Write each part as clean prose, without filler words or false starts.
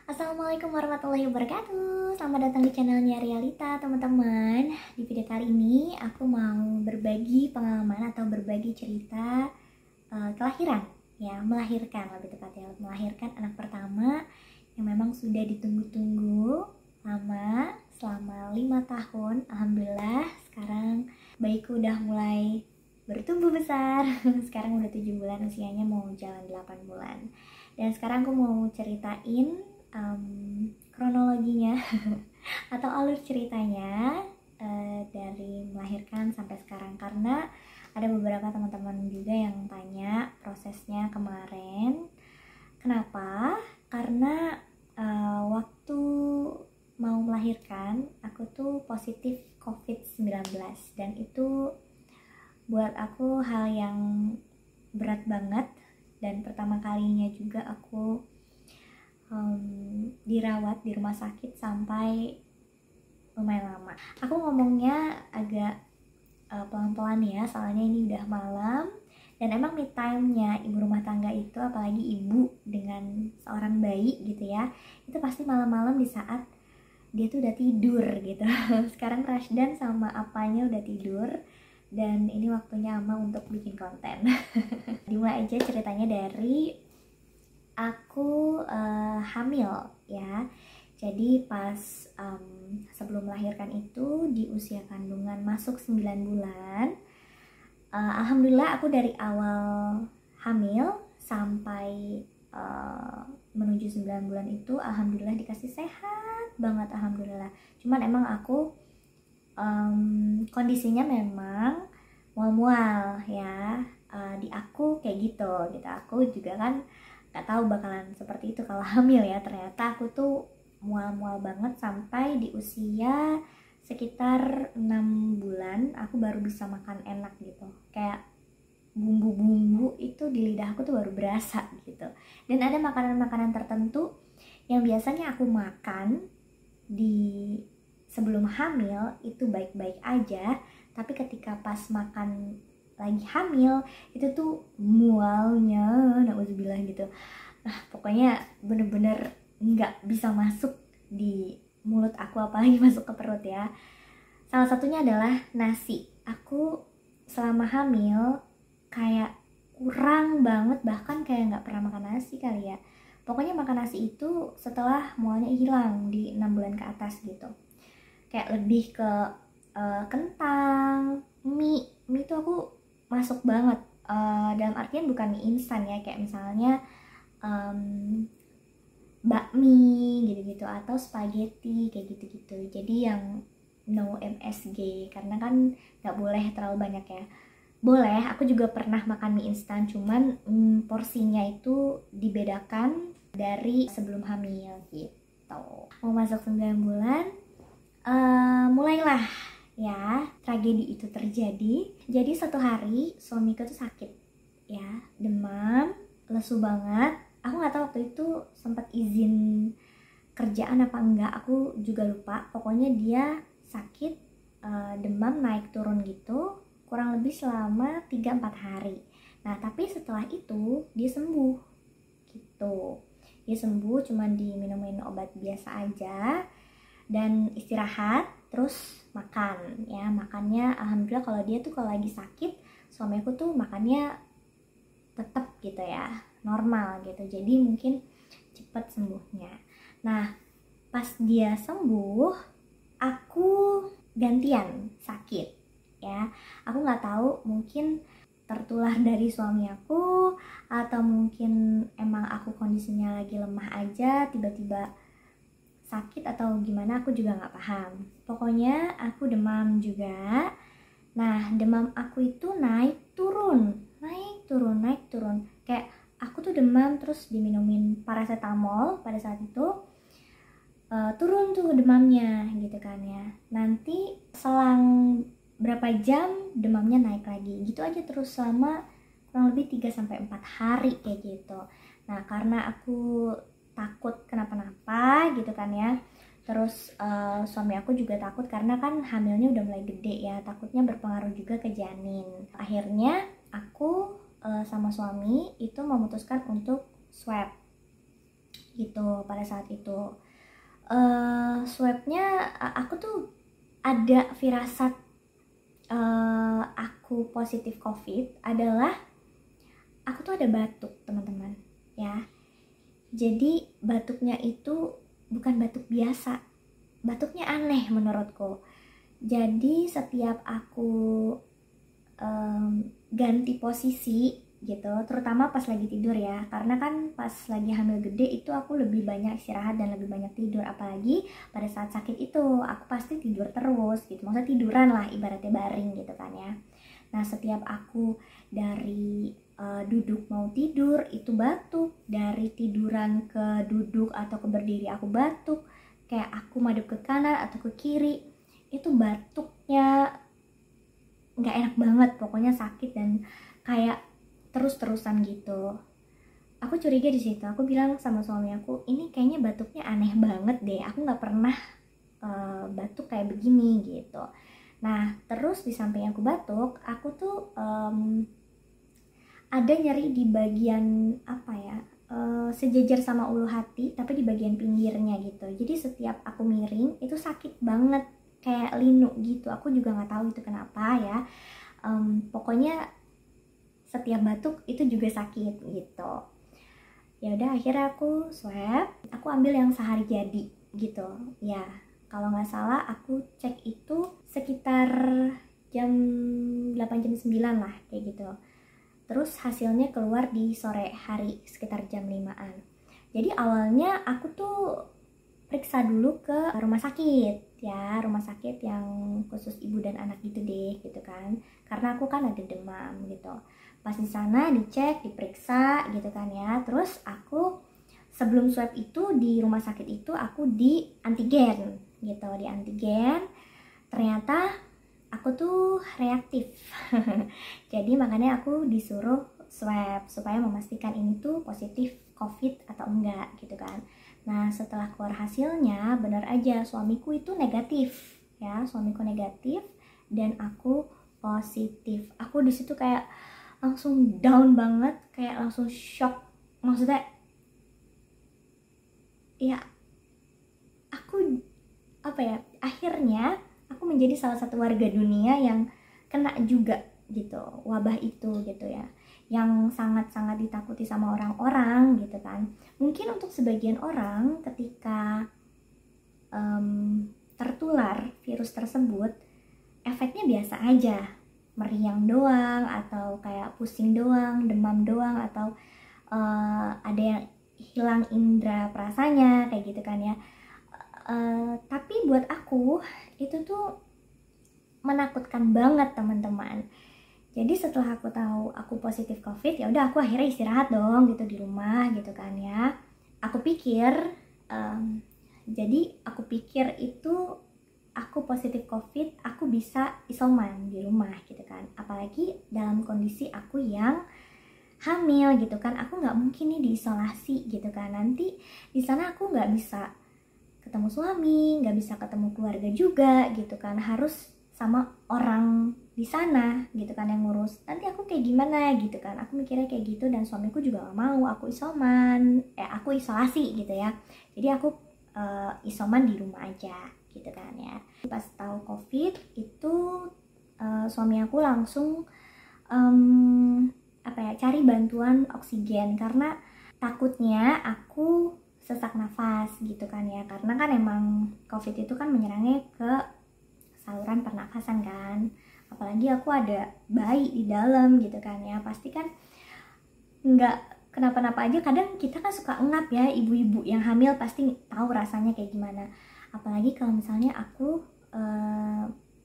Assalamualaikum warahmatullahi wabarakatuh. Selamat datang di channelnya Realita, teman-teman. Di video kali ini aku mau berbagi pengalaman atau berbagi cerita kelahiran, ya, melahirkan lebih tepatnya, melahirkan anak pertama yang memang sudah ditunggu-tunggu lama, selama 5 tahun. Alhamdulillah sekarang bayiku udah mulai bertumbuh besar. Sekarang udah 7 bulan, usianya mau jalan 8 bulan. Dan sekarang aku mau ceritain kronologinya atau alur ceritanya dari melahirkan sampai sekarang, karena ada beberapa teman-teman juga yang tanya prosesnya kemarin. Kenapa? Karena waktu mau melahirkan aku tuh positif COVID-19 dan itu buat aku hal yang berat banget, dan pertama kalinya juga aku dirawat di rumah sakit sampai lumayan lama. Aku ngomongnya agak pelan-pelan ya, soalnya ini udah malam dan emang me time-nya ibu rumah tangga itu, apalagi ibu dengan seorang bayi gitu ya, itu pasti malam-malam di saat dia tuh udah tidur gitu. Sekarang Rashdan sama apanya udah tidur dan ini waktunya Ama untuk bikin konten. Dimulai aja ceritanya dari aku hamil ya. Jadi pas sebelum melahirkan itu di usia kandungan masuk 9 bulan, alhamdulillah aku dari awal hamil sampai menuju 9 bulan itu alhamdulillah dikasih sehat banget, alhamdulillah. Cuman emang aku kondisinya memang mual-mual ya, di aku kayak gitu. Aku juga kan gak tahu bakalan seperti itu kalau hamil ya. Ternyata aku tuh mual-mual banget sampai di usia sekitar 6 bulan aku baru bisa makan enak gitu. Kayak bumbu-bumbu itu di lidah aku tuh baru berasa gitu. Dan ada makanan-makanan tertentu yang biasanya aku makan di sebelum hamil itu baik-baik aja, tapi ketika pas makan lagi hamil itu tuh mualnya nauzubillah gitu. Nah pokoknya bener-bener nggak bisa masuk di mulut aku, apalagi masuk ke perut ya. Salah satunya adalah nasi. Aku selama hamil kayak kurang banget, bahkan kayak nggak pernah makan nasi kali ya. Pokoknya makan nasi itu setelah mualnya hilang di 6 bulan ke atas gitu. Kayak lebih ke kentang, mie itu aku masuk banget, dalam artian bukan mie instan ya, kayak misalnya bakmi gitu-gitu atau spaghetti kayak gitu-gitu. Jadi yang no MSG, karena kan nggak boleh terlalu banyak ya. Boleh, aku juga pernah makan mie instan, cuman porsinya itu dibedakan dari sebelum hamil gitu. Mau masuk 9 bulan, mulailah ya tragedi itu terjadi. Jadi satu hari suamiku tuh sakit ya, demam, lesu banget. Aku nggak tahu waktu itu sempat izin kerjaan apa enggak, aku juga lupa. Pokoknya dia sakit, demam naik turun gitu, kurang lebih selama 3-4 hari. Nah tapi setelah itu dia sembuh gitu. Dia sembuh, cuman diminumin obat biasa aja dan istirahat, terus makan ya. Makannya alhamdulillah kalau dia tuh kalau lagi sakit, suamiku tuh makannya tetap gitu ya, normal gitu, jadi mungkin cepet sembuhnya. Nah pas dia sembuh aku gantian sakit ya. Aku nggak tahu, mungkin tertular dari suami aku atau mungkin emang aku kondisinya lagi lemah aja tiba-tiba sakit atau gimana, aku juga nggak paham. Pokoknya aku demam juga. Nah demam aku itu naik turun, kayak aku tuh demam terus diminumin paracetamol pada saat itu, turun tuh demamnya gitu kan ya. Nanti selang berapa jam demamnya naik lagi, gitu aja terus selama kurang lebih 3-4 hari kayak gitu. Nah karena aku takut kenapa-napa gitu kan ya, terus suami aku juga takut karena kan hamilnya udah mulai gede ya, takutnya berpengaruh juga ke janin. Akhirnya aku sama suami itu memutuskan untuk swab gitu pada saat itu. Swabnya aku tuh ada firasat aku positif COVID adalah aku tuh ada batuk, teman-teman, ya. Jadi batuknya itu bukan batuk biasa, batuknya aneh menurutku. Jadi setiap aku ganti posisi gitu, terutama pas lagi tidur ya, karena kan pas lagi hamil gede itu aku lebih banyak istirahat dan lebih banyak tidur, apalagi pada saat sakit itu aku pasti tidur terus gitu, maksudnya tiduran lah ibaratnya, baring gitu kan ya. Nah setiap aku dari duduk mau tidur itu batuk, dari tiduran ke duduk atau ke berdiri aku batuk, kayak aku madep ke kanan atau ke kiri itu batuknya nggak enak banget, pokoknya sakit dan kayak terus-terusan gitu. Aku curiga di situ, aku bilang sama suami aku, ini kayaknya batuknya aneh banget deh, aku nggak pernah batuk kayak begini gitu. Nah terus di samping aku batuk, aku tuh ada nyeri di bagian apa ya, sejajar sama ulu hati tapi di bagian pinggirnya gitu. Jadi setiap aku miring itu sakit banget, kayak linu gitu. Aku juga nggak tahu itu kenapa ya. Pokoknya setiap batuk itu juga sakit gitu. Ya udah akhirnya aku swab, aku ambil yang sehari jadi gitu ya. Kalau nggak salah aku cek itu sekitar jam 8 jam 9 lah kayak gitu. Terus hasilnya keluar di sore hari sekitar jam 5-an. Jadi awalnya aku tuh periksa dulu ke rumah sakit ya, rumah sakit yang khusus ibu dan anak gitu deh gitu kan. Karena aku kan ada demam gitu. Pas di sana dicek, diperiksa gitu kan ya. Terus aku sebelum swab itu di rumah sakit itu aku di antigen gitu, di antigen. Ternyata aku tuh reaktif. Jadi makanya aku disuruh swab supaya memastikan ini tuh positif COVID atau enggak gitu kan. Nah setelah keluar hasilnya benar aja suamiku itu negatif ya, suamiku negatif dan aku positif. Aku di situ kayak langsung down banget, kayak langsung shock. Maksudnya ya aku apa ya, akhirnya aku menjadi salah satu warga dunia yang kena juga gitu wabah itu gitu ya, yang sangat-sangat ditakuti sama orang-orang gitu kan. Mungkin untuk sebagian orang ketika tertular virus tersebut efeknya biasa aja, meriang doang atau kayak pusing doang, demam doang, atau ada yang hilang indera perasanya kayak gitu kan ya. Tapi buat aku itu tuh menakutkan banget teman-teman. Jadi setelah aku tahu aku positif COVID, ya udah aku akhirnya istirahat dong gitu di rumah gitu kan ya. Aku pikir jadi aku pikir itu aku positif COVID, aku bisa isoman di rumah gitu kan. Apalagi dalam kondisi aku yang hamil gitu kan, aku nggak mungkin nih diisolasi gitu kan. Nanti di sana aku nggak bisa ketemu suami, nggak bisa ketemu keluarga juga gitu kan. Harus sama orang di sana gitu kan yang ngurus. Nanti aku kayak gimana gitu kan. Aku mikirnya kayak gitu dan suamiku juga gak mau aku isoman, aku isolasi gitu ya. Jadi aku isoman di rumah aja gitu kan ya. Pas tahu COVID itu suami aku langsung cari bantuan oksigen karena takutnya aku sesak nafas gitu kan ya. Karena kan emang COVID itu kan menyerangnya ke saluran pernafasan kan. Apalagi aku ada bayi di dalam gitu kan ya. Pasti kan nggak kenapa-napa aja, kadang kita kan suka ngap ya, ibu-ibu yang hamil pasti tahu rasanya kayak gimana. Apalagi kalau misalnya aku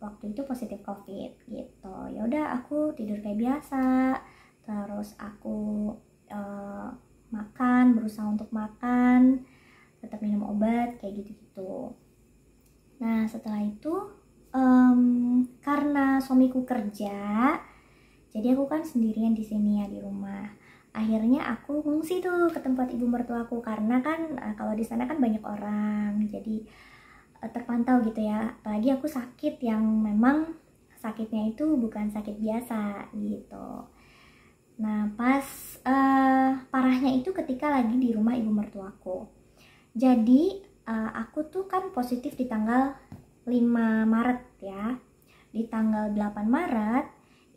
waktu itu positif COVID gitu. Ya udah aku tidur kayak biasa, terus aku makan, berusaha untuk makan, tetap minum obat kayak gitu-gitu. Nah setelah itu karena suamiku kerja, jadi aku kan sendirian di sini ya di rumah. Akhirnya aku ngungsi tuh ke tempat ibu mertuaku karena kan kalau di sana kan banyak orang, jadi terpantau gitu ya. Apalagi aku sakit yang memang sakitnya itu bukan sakit biasa gitu. Nah pas parahnya itu ketika lagi di rumah ibu mertuaku. Jadi aku tuh kan positif di tanggal 5 Maret ya. Di tanggal 8 Maret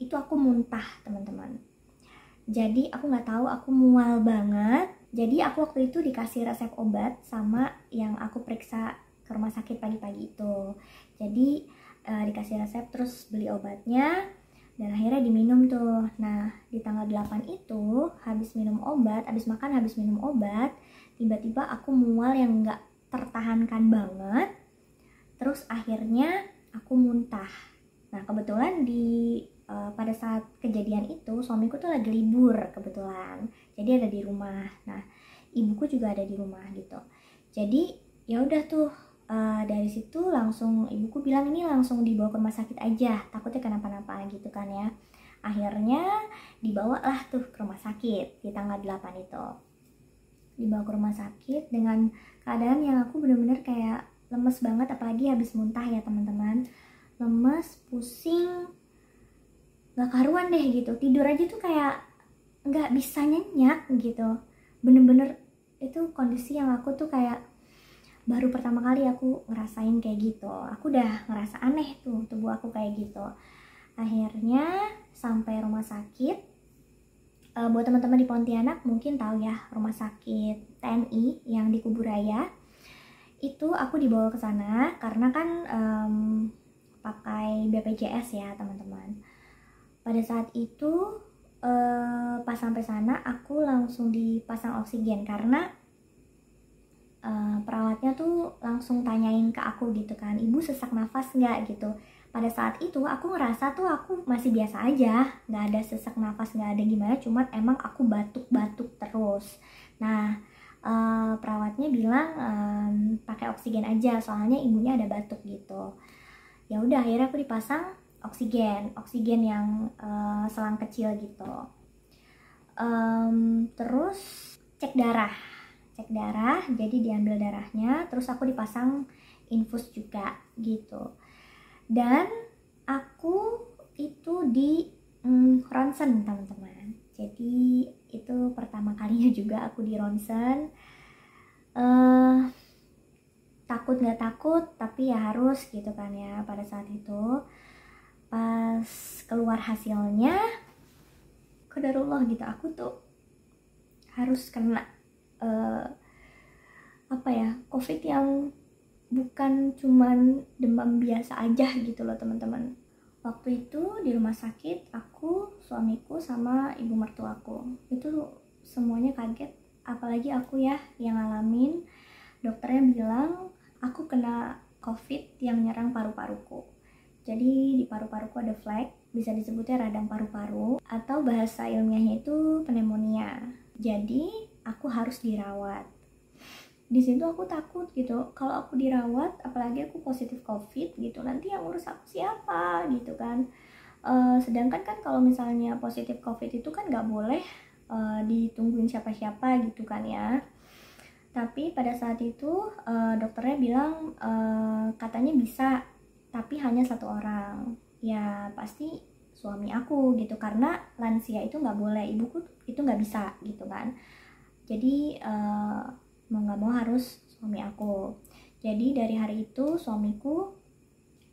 itu aku muntah teman-teman. Jadi aku nggak tahu, aku mual banget. Jadi aku waktu itu dikasih resep obat sama yang aku periksa ke rumah sakit pagi-pagi itu. Jadi dikasih resep terus beli obatnya dan akhirnya diminum tuh. Nah di tanggal 8 itu habis minum obat, habis makan, habis minum obat, tiba-tiba aku mual yang nggak tertahankan banget. Terus akhirnya aku muntah. Nah kebetulan pada saat kejadian itu suamiku tuh lagi libur kebetulan, jadi ada di rumah. Nah ibuku juga ada di rumah gitu. Jadi ya udah tuh dari situ langsung ibuku bilang ini langsung dibawa ke rumah sakit aja, takutnya kenapa-napa gitu kan ya. Akhirnya dibawalah tuh ke rumah sakit di tanggal 8 itu. Dibawa ke rumah sakit dengan keadaan yang aku bener-bener kayak lemes banget, apalagi habis muntah ya teman-teman. Lemes, pusing, gak karuan deh gitu. Tidur aja tuh kayak gak bisa nyenyak gitu. Bener-bener itu kondisi yang aku tuh kayak baru pertama kali aku ngerasain kayak gitu. Aku udah ngerasa aneh tuh tubuh aku kayak gitu. Akhirnya sampai rumah sakit. Buat teman-teman di Pontianak mungkin tahu ya rumah sakit TNI yang di Kuburaya. Itu aku dibawa ke sana karena kan pakai BPJS ya teman-teman. Pada saat itu pas sampai sana aku langsung dipasang oksigen karena perawatnya tuh langsung tanyain ke aku gitu kan, ibu sesak nafas nggak gitu. Pada saat itu aku ngerasa tuh aku masih biasa aja, nggak ada sesak nafas, nggak ada gimana, cuman emang aku batuk-batuk terus. Nah perawatnya bilang pakai oksigen aja soalnya ibunya ada batuk gitu. Ya udah akhirnya aku dipasang oksigen yang selang kecil gitu. Terus cek darah, jadi diambil darahnya, terus aku dipasang infus juga gitu. Dan aku itu di ronsen teman-teman. Jadi itu pertama kalinya juga aku di ronsen. Takut nggak takut, tapi ya harus gitu kan ya. Pada saat itu pas keluar hasilnya, qadarullah gitu, aku tuh harus kena COVID yang bukan cuman demam biasa aja gitu loh teman-teman. Waktu itu di rumah sakit aku, suamiku, sama ibu mertuaku itu semuanya kaget, apalagi aku ya yang ngalamin. Dokternya bilang aku kena COVID yang nyerang paru-paruku. Jadi di paru-paruku ada flek, bisa disebutnya radang paru-paru, atau bahasa ilmiahnya itu pneumonia. Jadi aku harus dirawat. Di situ aku takut gitu, kalau aku dirawat, apalagi aku positif COVID gitu, nanti yang urus aku siapa gitu kan. Sedangkan kan kalau misalnya positif COVID itu kan nggak boleh ditungguin siapa-siapa gitu kan ya. Tapi pada saat itu dokternya bilang katanya bisa, tapi hanya 1 orang. Ya pasti suami aku gitu, karena lansia itu nggak boleh, ibuku itu nggak bisa gitu kan. Jadi mau nggak mau harus suami aku. Jadi dari hari itu suamiku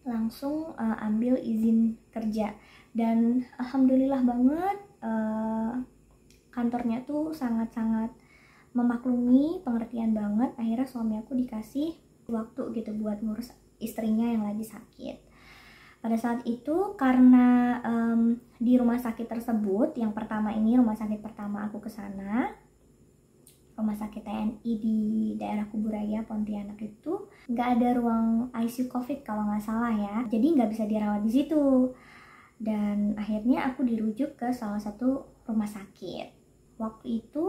langsung ambil izin kerja, dan alhamdulillah banget kantornya tuh sangat-sangat memaklumi, pengertian banget. Akhirnya suami aku dikasih waktu gitu buat ngurus istrinya yang lagi sakit. Pada saat itu karena di rumah sakit tersebut, yang pertama ini rumah sakit pertama aku kesana, rumah sakit TNI di daerah Kuburaya, Pontianak, itu nggak ada ruang ICU COVID kalau nggak salah ya. Jadi nggak bisa dirawat di situ. Dan akhirnya aku dirujuk ke salah satu rumah sakit. Waktu itu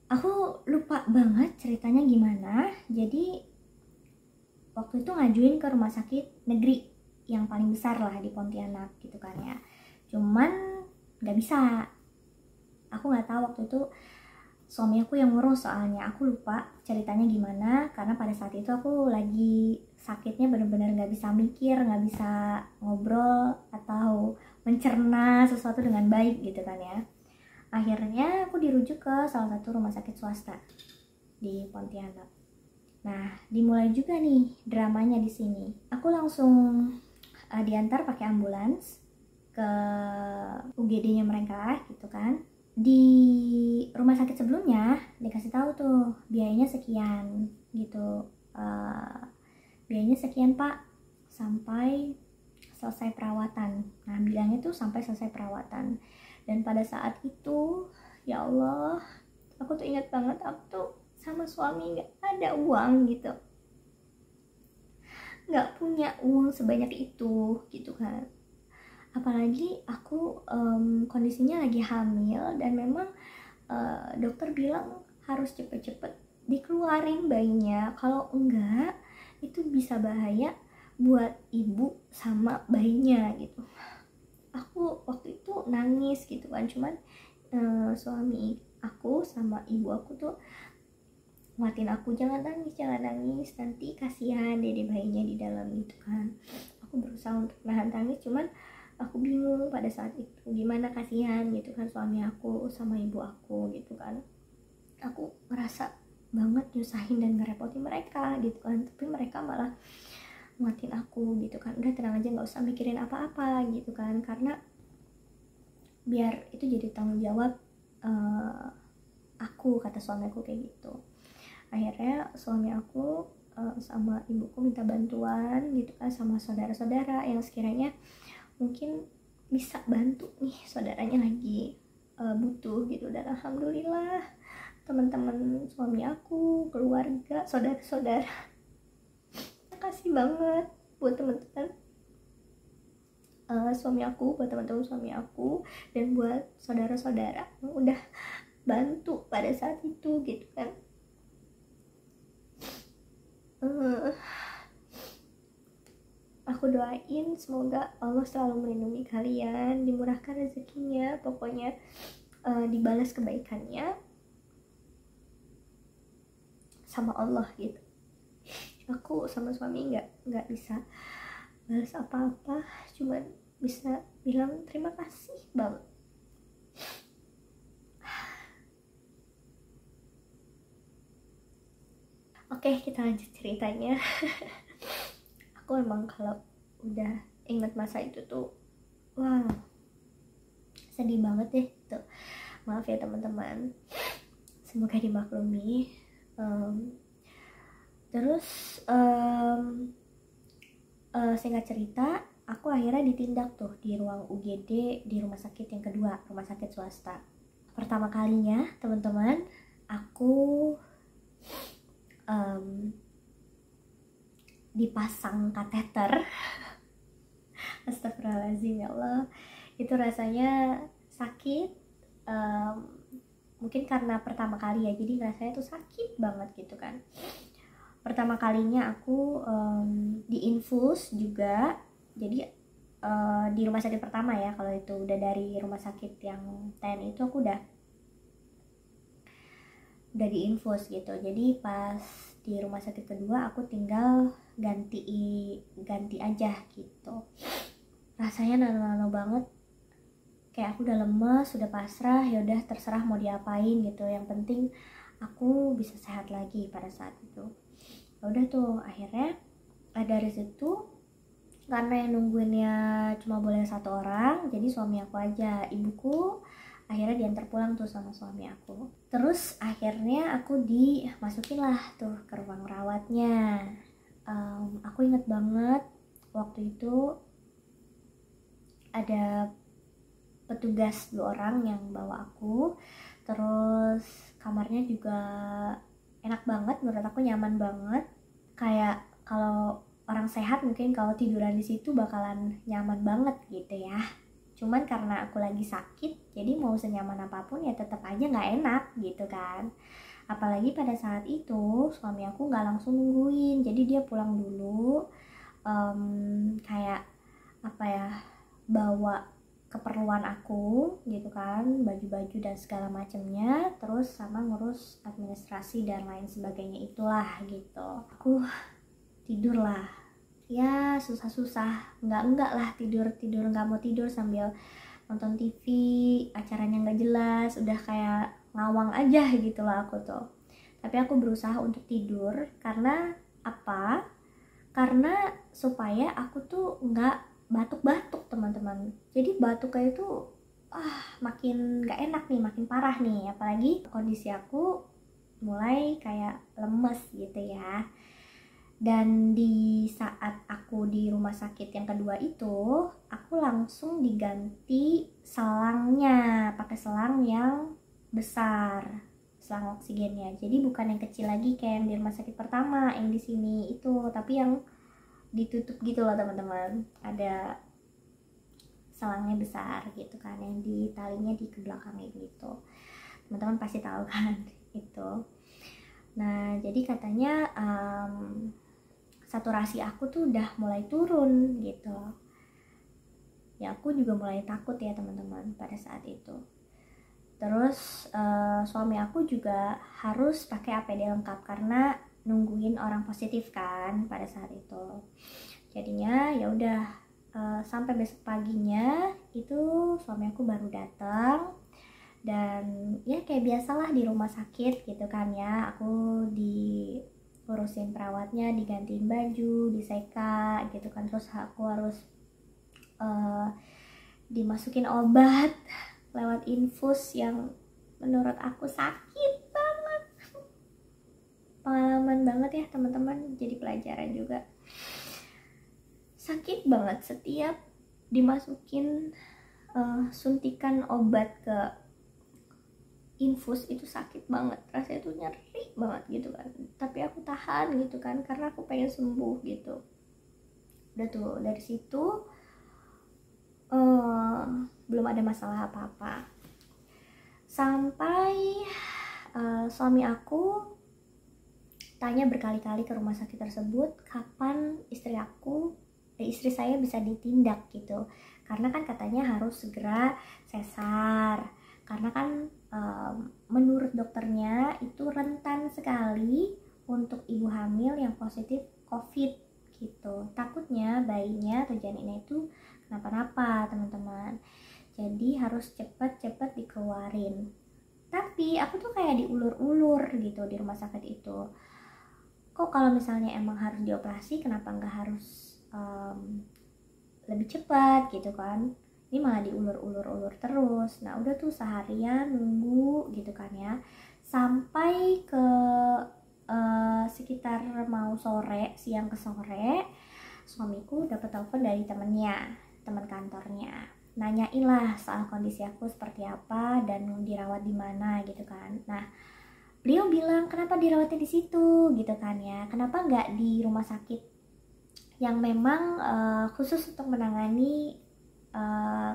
aku lupa banget ceritanya gimana. Jadi waktu itu ngajuin ke rumah sakit negeri yang paling besar lah di Pontianak gitu kan ya. Cuman nggak bisa. Aku nggak tahu waktu itu suami aku yang ngurus, soalnya aku lupa ceritanya gimana, karena pada saat itu aku lagi sakitnya bener-bener nggak bisa mikir, nggak bisa ngobrol atau mencerna sesuatu dengan baik gitu kan ya. Akhirnya aku dirujuk ke salah satu rumah sakit swasta di Pontianak. Nah, dimulai juga nih dramanya di sini. Aku langsung diantar pakai ambulans ke UGD-nya mereka gitu kan. Di rumah sakit sebelumnya dikasih tahu tuh biayanya sekian gitu. Biayanya sekian Pak sampai selesai perawatan. Nah, bilangnya tuh sampai selesai perawatan. Dan pada saat itu, ya Allah, aku tuh ingat banget aku tuh sama suami nggak ada uang gitu, nggak punya uang sebanyak itu gitu kan. Apalagi aku kondisinya lagi hamil dan memang dokter bilang harus cepet-cepet dikeluarin bayinya, kalau enggak itu bisa bahaya buat ibu sama bayinya gitu. Aku waktu itu nangis gitu kan, cuman suami aku sama ibu aku tuh nguatin aku, jangan nangis, nanti kasihan dede bayinya di dalam gitu kan. Aku berusaha untuk nahan tangis, cuman aku bingung pada saat itu gimana, kasihan gitu kan suami aku sama ibu aku gitu kan. Aku merasa banget nyusahin dan ngerepotin mereka gitu kan, tapi mereka malah nguatin aku gitu kan, udah tenang aja, nggak usah mikirin apa-apa gitu kan, karena biar itu jadi tanggung jawab aku, kata suami aku kayak gitu. Akhirnya suami aku sama ibuku minta bantuan gitu kan sama saudara-saudara yang sekiranya mungkin bisa bantu nih saudaranya lagi butuh gitu. Dan alhamdulillah teman-teman suami aku, keluarga, saudara-saudara, makasih banget buat teman-teman suami aku, buat teman-teman suami aku, dan buat saudara-saudara yang udah bantu pada saat itu gitu kan. Aku doain semoga Allah selalu melindungi kalian, dimurahkan rezekinya, pokoknya dibalas kebaikannya sama Allah gitu. Aku sama suami nggak bisa balas apa-apa, cuman bisa bilang terima kasih banget. Oke, kita lanjut ceritanya. Aku emang kalau udah inget masa itu tuh, wow, sedih banget deh tuh. Maaf ya teman-teman, semoga dimaklumi. Terus singkat cerita, aku akhirnya ditindak tuh di ruang UGD di rumah sakit yang kedua, rumah sakit swasta. Pertama kalinya teman-teman, aku dipasang kateter. Astagfirullahaladzim, ya Allah, itu rasanya sakit. Mungkin karena pertama kali ya, jadi rasanya tuh sakit banget gitu kan. Pertama kalinya aku diinfus juga, jadi di rumah sakit pertama ya, kalau itu udah dari rumah sakit yang TNI itu aku udah diinfus gitu. Jadi pas di rumah sakit kedua aku tinggal ganti aja gitu. Rasanya nano-nano banget, kayak aku udah lemes, udah pasrah, ya udah terserah mau diapain gitu, yang penting aku bisa sehat lagi pada saat itu. Udah tuh akhirnya dari situ, karena yang nungguinnya cuma boleh satu orang, jadi suami aku aja, ibuku akhirnya diantar pulang tuh sama suami aku. Terus akhirnya aku dimasukin lah tuh ke ruang rawatnya. Aku inget banget waktu itu ada petugas 2 orang yang bawa aku. Terus kamarnya juga enak banget, menurut aku nyaman banget. Kayak kalau orang sehat mungkin kalau tiduran di situ bakalan nyaman banget gitu ya. Cuman karena aku lagi sakit, jadi mau senyaman apapun ya tetap aja nggak enak gitu kan. Apalagi pada saat itu suami aku nggak langsung nungguin, jadi dia pulang dulu, kayak apa ya, bawa keperluan aku gitu kan, baju-baju dan segala macamnya, terus sama ngurus administrasi dan lain sebagainya itulah gitu. Aku tidur lah ya, susah-susah, enggak lah, tidur nggak mau tidur sambil nonton TV, acaranya nggak jelas, udah kayak ngawang aja gitu lah aku tuh. Tapi aku berusaha untuk tidur karena apa? Karena supaya aku tuh nggak batuk-batuk teman-teman. Jadi batuknya itu makin nggak enak nih, makin parah nih. Apalagi kondisi aku mulai kayak lemes gitu ya. Dan di saat aku di rumah sakit yang kedua itu, aku langsung diganti selangnya, pakai selang yang besar, selang oksigennya. Jadi bukan yang kecil lagi kayak yang di rumah sakit pertama, yang di sini itu, tapi yang ditutup gitu loh teman-teman. Ada selangnya besar gitu kan, yang di talinya di ke belakangnya gitu. Teman-teman pasti tahu kan itu. Nah, jadi katanya saturasi aku tuh udah mulai turun gitu. Ya aku juga mulai takut ya teman-teman pada saat itu. Terus suami aku juga harus pakai APD lengkap karena nungguin orang positif kan pada saat itu. Jadinya ya udah sampai besok paginya itu suami aku baru datang. Dan ya kayak biasalah di rumah sakit gitu kan ya, aku diurusin perawatnya, digantiin baju, diseka gitu kan, terus aku harus dimasukin obat lewat infus yang menurut aku sakit banget. Pengalaman banget ya teman-teman, jadi pelajaran juga. Sakit banget setiap dimasukin suntikan obat ke infus itu, sakit banget, rasanya tuh nyeri banget gitu kan, tapi aku tahan gitu kan karena aku pengen sembuh gitu. Udah tuh dari situ belum ada masalah apa-apa sampai suami aku tanya berkali-kali ke rumah sakit tersebut kapan istri saya bisa ditindak gitu, karena kan katanya harus segera sesar karena kan menurut dokternya itu rentan sekali untuk ibu hamil yang positif COVID gitu. Takutnya bayinya atau janinnya itu kenapa-napa teman-teman. Jadi harus cepat-cepat dikeluarin. Tapi aku tuh kayak diulur-ulur gitu di rumah sakit itu. Kok kalau misalnya emang harus dioperasi, kenapa nggak harus lebih cepat gitu kan? Ini malah diulur-ulur terus. Nah udah tuh seharian nunggu gitu kan ya, sampai ke sekitar mau sore, siang ke sore, suamiku dapat telepon dari teman kantornya, nanyain lah soal kondisi aku seperti apa dan dirawat di mana gitu kan. Nah beliau bilang kenapa dirawatnya di situ gitu kan ya, kenapa nggak di rumah sakit yang memang khusus untuk menangani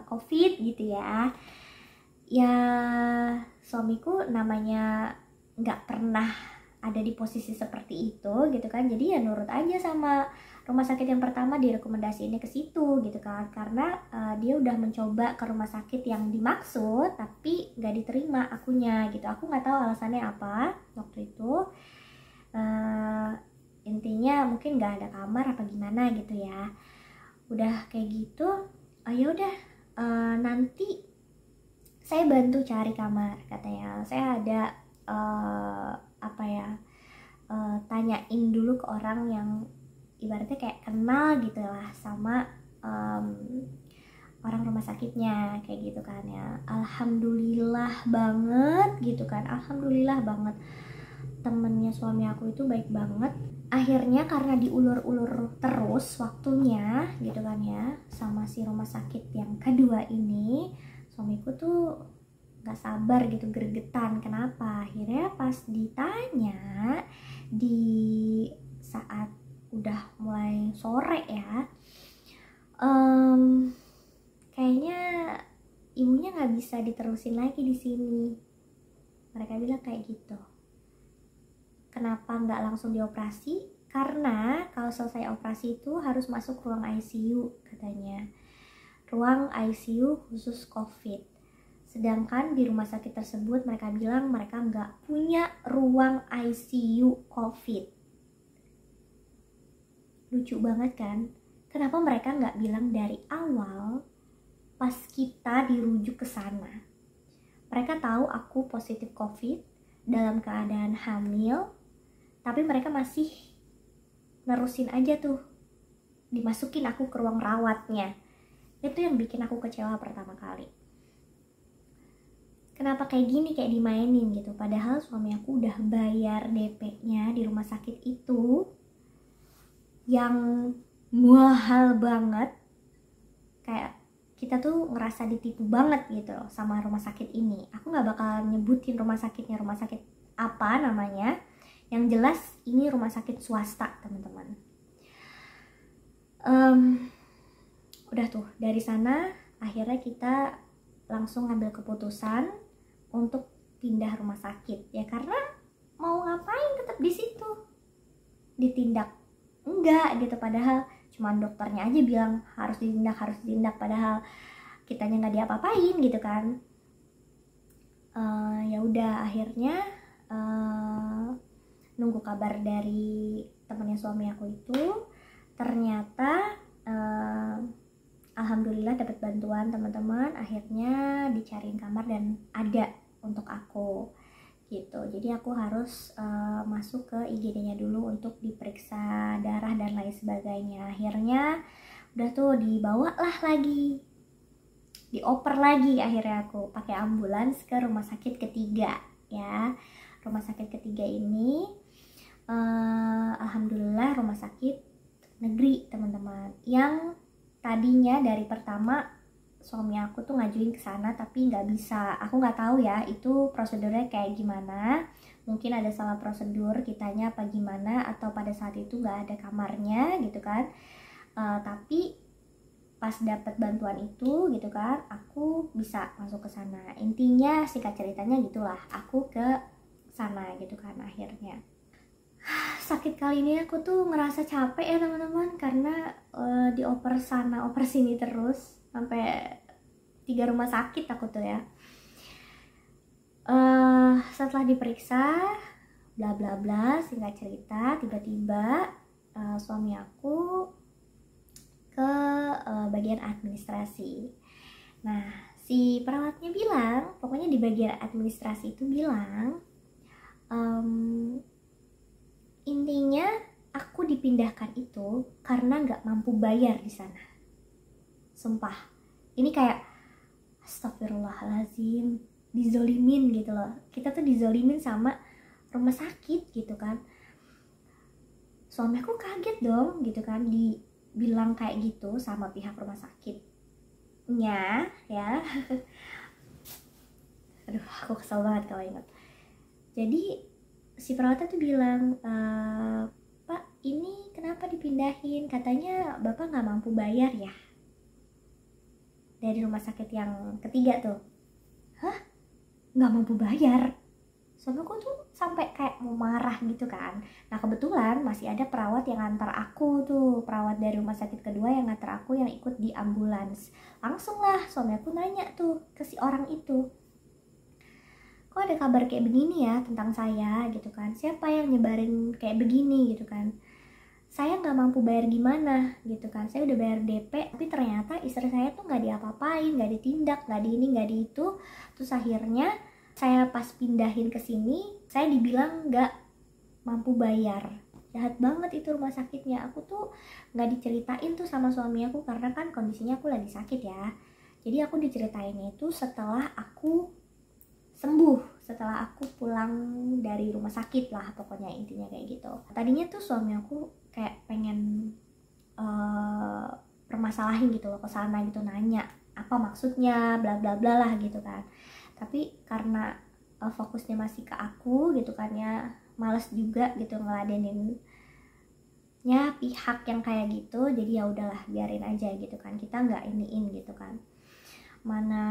COVID gitu ya. Ya suamiku namanya nggak pernah ada di posisi seperti itu gitu kan, jadi ya nurut aja sama rumah sakit yang pertama, direkomendasiinnya ke situ gitu kan, karena dia udah mencoba ke rumah sakit yang dimaksud tapi nggak diterima akunya gitu. Aku nggak tahu alasannya apa waktu itu, intinya mungkin nggak ada kamar apa gimana gitu ya. Udah kayak gitu, ya udah nanti saya bantu cari kamar katanya. Saya ada tanyain dulu ke orang yang ibaratnya kayak kenal gitu lah sama orang rumah sakitnya kayak gitu kan ya. Alhamdulillah banget gitu kan, alhamdulillah banget, temennya suami aku itu baik banget. Akhirnya karena diulur-ulur terus waktunya gitu kan ya sama si rumah sakit yang kedua ini, suamiku tuh gak sabar gitu, gregetan. Kenapa? Akhirnya pas ditanya di saat udah mulai sore ya, kayaknya ibunya gak bisa diterusin lagi di sini. Mereka bilang kayak gitu. Kenapa nggak langsung dioperasi? Karena kalau selesai operasi itu harus masuk ruang ICU katanya. Ruang ICU khusus COVID. Sedangkan di rumah sakit tersebut mereka bilang mereka nggak punya ruang ICU COVID. Lucu banget kan? Kenapa mereka nggak bilang dari awal pas kita dirujuk ke sana? Mereka tahu aku positif COVID, dalam keadaan hamil, tapi mereka masih nerusin aja tuh dimasukin aku ke ruang rawatnya. Itu yang bikin aku kecewa pertama kali. Kenapa kayak gini, kayak dimainin gitu, padahal suami aku udah bayar DP-nya di rumah sakit itu yang mahal banget. Kayak kita tuh ngerasa ditipu banget gitu loh sama rumah sakit ini. Aku gak bakal nyebutin rumah sakitnya, rumah sakit apa namanya. Yang jelas ini rumah sakit swasta, teman-teman. Udah tuh, dari sana akhirnya kita langsung ngambil keputusan untuk pindah rumah sakit. Ya karena mau ngapain tetap di situ, ditindak enggak gitu, padahal cuman dokternya aja bilang harus ditindak, padahal kitanya nggak diapa-apain gitu kan. Ya udah, akhirnya nunggu kabar dari temannya suami aku itu. Ternyata alhamdulillah dapat bantuan teman-teman, akhirnya dicariin kamar dan ada untuk aku gitu. Jadi aku harus masuk ke IGD-nya dulu untuk diperiksa darah dan lain sebagainya. Akhirnya udah tuh dibawa lah lagi, dioper lagi, akhirnya aku pakai ambulans ke rumah sakit ketiga ya. Rumah sakit ketiga ini alhamdulillah rumah sakit negeri teman-teman, yang tadinya dari pertama suami aku tuh ngajuin ke sana tapi nggak bisa. Aku nggak tahu ya itu prosedurnya kayak gimana, mungkin ada salah prosedur kitanya apa gimana, atau pada saat itu nggak ada kamarnya gitu kan. Tapi pas dapat bantuan itu gitu kan, aku bisa masuk ke sana. Intinya singkat ceritanya gitulah, aku ke sana gitu kan. Akhirnya sakit kali ini aku tuh ngerasa capek ya teman-teman, karena dioper sana oper sini terus sampai 3 rumah sakit aku tuh ya. Setelah diperiksa bla bla bla, singkat cerita tiba-tiba suami aku ke bagian administrasi. Nah si perawatnya bilang, pokoknya di bagian administrasi itu bilang intinya aku dipindahkan itu karena nggak mampu bayar di sana. Sumpah, ini kayak astagfirullahaladzim, dizolimin gitu loh. Kita tuh dizolimin sama rumah sakit gitu kan. Suami aku kaget dong gitu kan, dibilang kayak gitu sama pihak rumah sakitnya ya. Aduh, aku kesel banget kalau ingat. Jadi si perawatnya tuh bilang, Pak ini kenapa dipindahin, katanya Bapak nggak mampu bayar ya, dari rumah sakit yang ketiga tuh. Hah? Nggak mampu bayar? Soalnya aku tuh sampai kayak mau marah gitu kan. Nah kebetulan masih ada perawat yang ngantar aku tuh, perawat dari rumah sakit kedua yang ngantar aku, yang ikut di ambulans. Langsung lah suami aku nanya tuh ke si orang itu, kok ada kabar kayak begini ya tentang saya gitu kan, siapa yang nyebarin kayak begini gitu kan, saya nggak mampu bayar gimana gitu kan, saya udah bayar DP tapi ternyata istri saya tuh nggak diapa-apain, nggak ditindak, nggak di ini nggak di itu. Terus akhirnya saya pas pindahin ke sini saya dibilang nggak mampu bayar. Jahat banget itu rumah sakitnya. Aku tuh nggak diceritain tuh sama suami aku karena kan kondisinya aku lagi sakit ya. Jadi aku diceritainnya itu setelah aku sembuh, setelah aku pulang dari rumah sakit lah, pokoknya intinya kayak gitu. Tadinya tuh suami aku kayak pengen permasalahin gitu loh ke sana gitu, nanya apa maksudnya bla bla bla lah gitu kan. Tapi karena fokusnya masih ke aku gitu kan ya, males juga gitu ngeladenin ya pihak yang kayak gitu. Jadi ya udahlah biarin aja gitu kan, kita nggak iniin gitu kan. Mana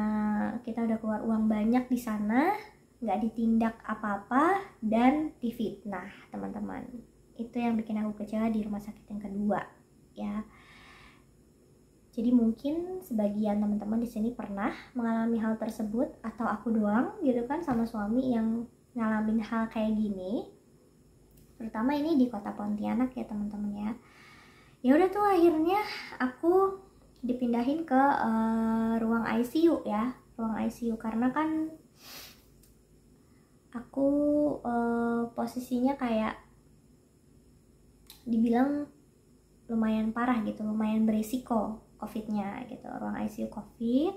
kita udah keluar uang banyak di sana, nggak ditindak apa-apa dan difitnah teman-teman. Itu yang bikin aku kecewa di rumah sakit yang kedua ya. Jadi mungkin sebagian teman-teman di sini pernah mengalami hal tersebut, atau aku doang gitu kan sama suami yang ngalamin hal kayak gini. Terutama ini di kota Pontianak ya teman-teman ya. Ya udah tuh akhirnya aku dipindahin ke ruang ICU ya, ruang ICU, karena kan aku posisinya kayak dibilang lumayan parah gitu, lumayan berisiko COVID-nya gitu, ruang ICU COVID.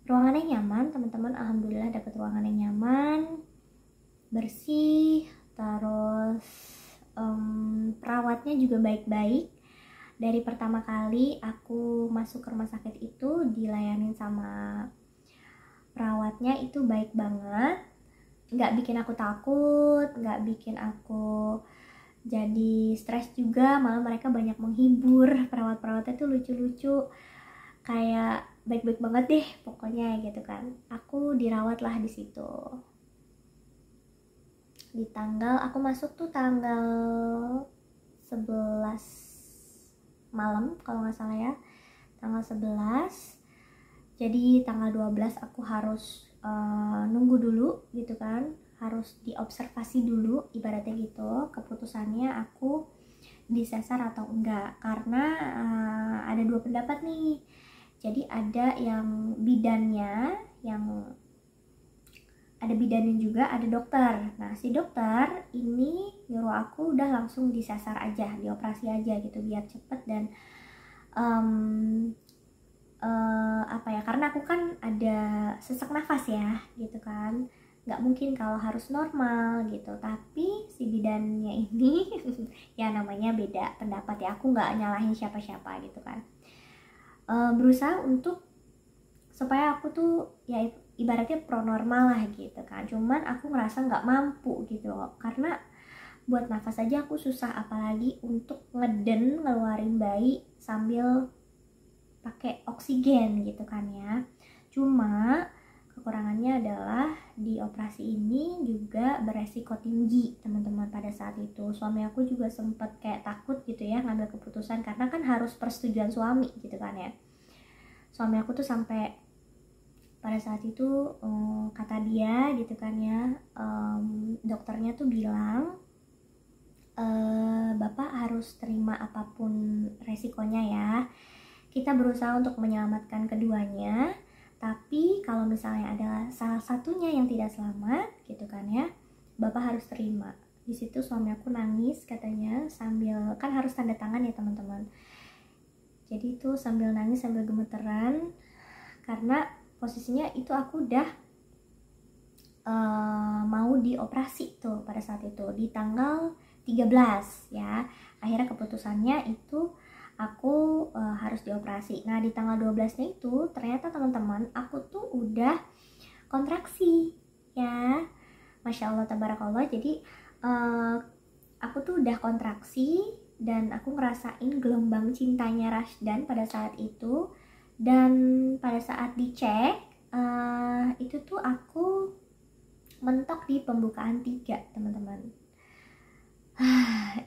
Ruangannya nyaman teman-teman, alhamdulillah dapat ruangan yang nyaman, bersih, terus perawatnya juga baik-baik. Dari pertama kali aku masuk ke rumah sakit itu dilayanin sama perawatnya itu baik banget, nggak bikin aku takut, nggak bikin aku jadi stres juga, malah mereka banyak menghibur. Perawat-perawatnya tuh lucu-lucu, kayak baik-baik banget deh pokoknya gitu kan. Aku dirawat lah di situ. Di tanggal aku masuk tuh tanggal 11 malam kalau nggak salah ya, tanggal 11. Jadi tanggal 12 aku harus nunggu dulu gitu kan, harus diobservasi dulu ibaratnya gitu keputusannya aku disesar atau enggak, karena ada dua pendapat nih. Jadi ada yang bidannya, ada bidanin juga, ada dokter. Nah si dokter ini nyuruh aku udah langsung disesar aja, dioperasi aja gitu biar cepet dan apa ya, karena aku kan ada sesak nafas ya gitu kan, nggak mungkin kalau harus normal gitu. Tapi si bidannya ini ya namanya beda pendapat ya, aku nggak nyalahin siapa-siapa gitu kan. Berusaha untuk supaya aku tuh ya ibaratnya pro normal lah gitu kan, cuman aku ngerasa nggak mampu gitu loh, karena buat nafas aja aku susah, apalagi untuk ngeden ngeluarin bayi sambil pakai oksigen gitu kan ya. Cuma kekurangannya adalah di operasi ini juga beresiko tinggi teman-teman. Pada saat itu suami aku juga sempet kayak takut gitu ya ngambil keputusan, karena kan harus persetujuan suami gitu kan ya. Suami aku tuh sampai pada saat itu kata dia gitu kan ya, dokternya tuh bilang Bapak harus terima apapun resikonya ya, kita berusaha untuk menyelamatkan keduanya, tapi kalau misalnya ada salah satunya yang tidak selamat gitu kan ya, Bapak harus terima. Di situ suami aku nangis katanya, sambil kan harus tanda tangan ya teman-teman, jadi itu sambil nangis sambil gemeteran, karena posisinya itu aku udah mau dioperasi tuh pada saat itu di tanggal 13 ya. Akhirnya keputusannya itu aku harus dioperasi. Nah di tanggal 12-nya itu ternyata teman-teman aku tuh udah kontraksi ya, Masya Allah tabarakallah. Jadi aku tuh udah kontraksi dan aku ngerasain gelombang cintanya Rashdan pada saat itu. Dan pada saat dicek itu tuh aku mentok di pembukaan 3 teman-teman.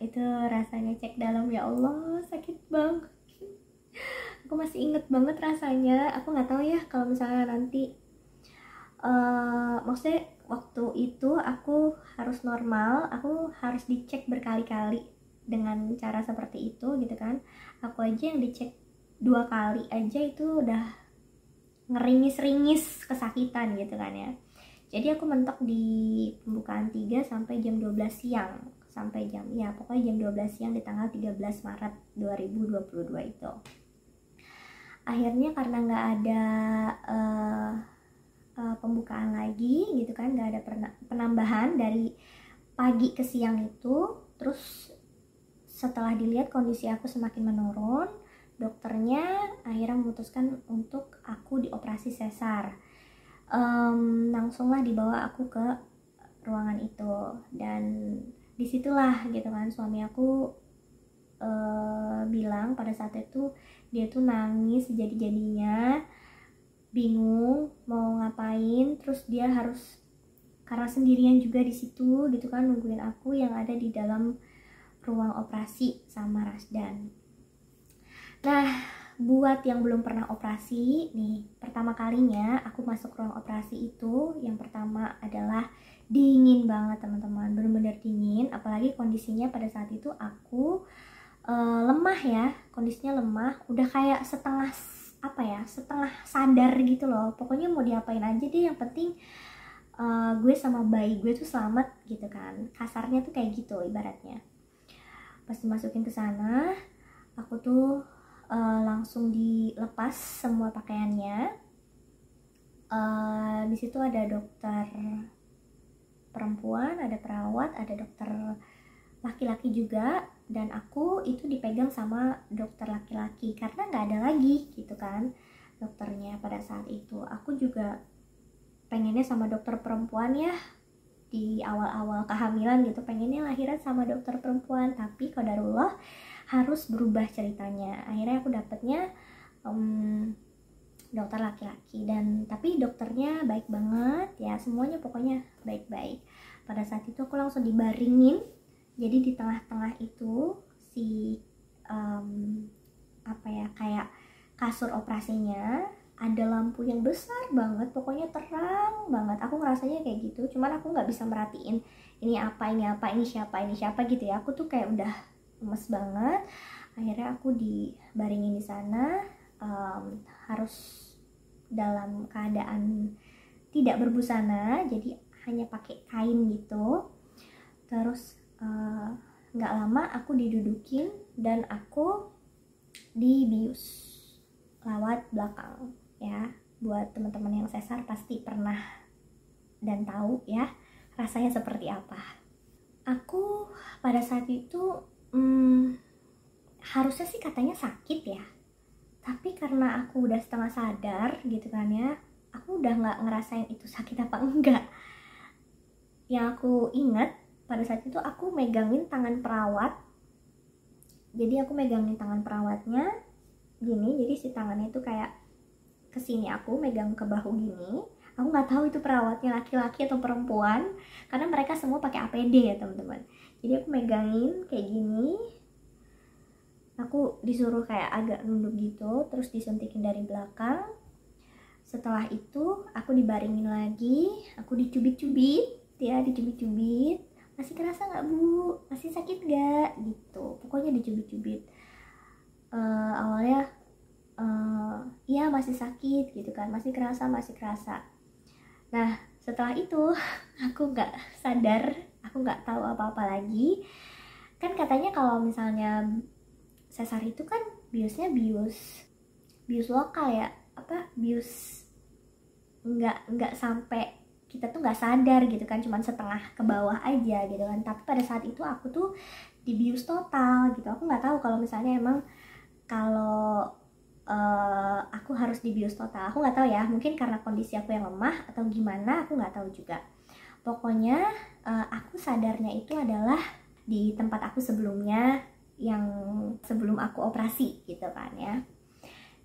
Itu rasanya cek dalam, ya Allah sakit banget. Aku masih inget banget rasanya. Aku nggak tahu ya kalau misalnya nanti maksudnya waktu itu aku harus normal, aku harus dicek berkali-kali dengan cara seperti itu gitu kan. Aku aja yang dicek 2 kali aja itu udah ngeringis-ringis kesakitan gitu kan ya. Jadi aku mentok di pembukaan 3 sampai jam 12 siang, sampai jam ya pokoknya jam 12 siang di tanggal 13 Maret 2022 itu. Akhirnya karena nggak ada pembukaan lagi gitu kan, nggak ada penambahan dari pagi ke siang itu. Terus setelah dilihat kondisi aku semakin menurun, dokternya akhirnya memutuskan untuk aku dioperasi sesar. Langsunglah dibawa aku ke ruangan itu, dan disitulah gitu kan suami aku bilang pada saat itu dia tuh nangis jadi-jadinya, bingung mau ngapain. Terus dia harus, karena sendirian juga di situ gitu kan, nungguin aku yang ada di dalam ruang operasi sama Rashdan. Nah buat yang belum pernah operasi nih, pertama kalinya aku masuk ruang operasi itu, yang pertama adalah dingin banget teman-teman, bener-bener dingin. Apalagi kondisinya pada saat itu aku lemah ya, kondisinya lemah, udah kayak setengah apa ya, setengah sadar gitu loh. Pokoknya mau diapain aja deh, yang penting gue sama bayi gue tuh selamat gitu kan, kasarnya tuh kayak gitu ibaratnya. Pas dimasukin ke sana, aku tuh langsung dilepas semua pakaiannya. Di situ ada dokter perempuan, ada perawat, ada dokter laki-laki juga, dan aku itu dipegang sama dokter laki-laki karena nggak ada lagi gitu kan dokternya pada saat itu. Aku juga pengennya sama dokter perempuan ya, di awal-awal kehamilan gitu, pengennya lahiran sama dokter perempuan, tapi qadarullah harus berubah ceritanya. Akhirnya aku dapetnya dokter laki-laki, dan tapi dokternya baik banget ya, semuanya pokoknya baik-baik. Pada saat itu aku langsung dibaringin, jadi di tengah-tengah itu si apa ya, kayak kasur operasinya ada lampu yang besar banget, pokoknya terang banget. Aku ngerasanya kayak gitu, cuman aku nggak bisa merhatiin ini apa, ini siapa gitu ya. Aku tuh kayak udah lemes banget. Akhirnya aku dibaringin di sana, harus dalam keadaan tidak berbusana, jadi hanya pakai kain gitu. Terus nggak lama aku didudukin dan aku dibius lewat belakang ya. Buat teman-teman yang sesar pasti pernah dan tahu ya rasanya seperti apa. Aku pada saat itu harusnya sih katanya sakit ya, tapi karena aku udah setengah sadar gitu kan ya, aku udah nggak ngerasain itu sakit apa enggak. Yang aku ingat pada saat itu aku megangin tangan perawat. Jadi aku megangin tangan perawatnya gini, jadi si tangannya itu kayak kesini, aku megang ke bahu gini. Aku nggak tahu itu perawatnya laki-laki atau perempuan karena mereka semua pakai APD ya teman-teman. Jadi aku megangin kayak gini, aku disuruh kayak agak nunduk gitu, terus disuntikin dari belakang. Setelah itu aku dibaringin lagi, aku dicubit-cubit ya, dicubit-cubit. Masih kerasa nggak bu? Masih sakit nggak? Gitu. Pokoknya dicubit-cubit. Awalnya iya masih sakit gitu kan, masih kerasa. Nah setelah itu aku nggak sadar, aku nggak tahu apa-apa lagi. Kan katanya kalau misalnya sesar itu kan biusnya bius lokal ya, apa bius nggak sampai kita tuh nggak sadar gitu kan, cuman setengah ke bawah aja gitu kan. Tapi pada saat itu aku tuh dibius total gitu. Aku nggak tahu kalau misalnya emang kalau aku harus dibius total, aku nggak tahu ya, mungkin karena kondisi aku yang lemah atau gimana, aku nggak tahu juga. Pokoknya aku sadarnya itu adalah di tempat aku sebelumnya, yang sebelum aku operasi gitu kan ya.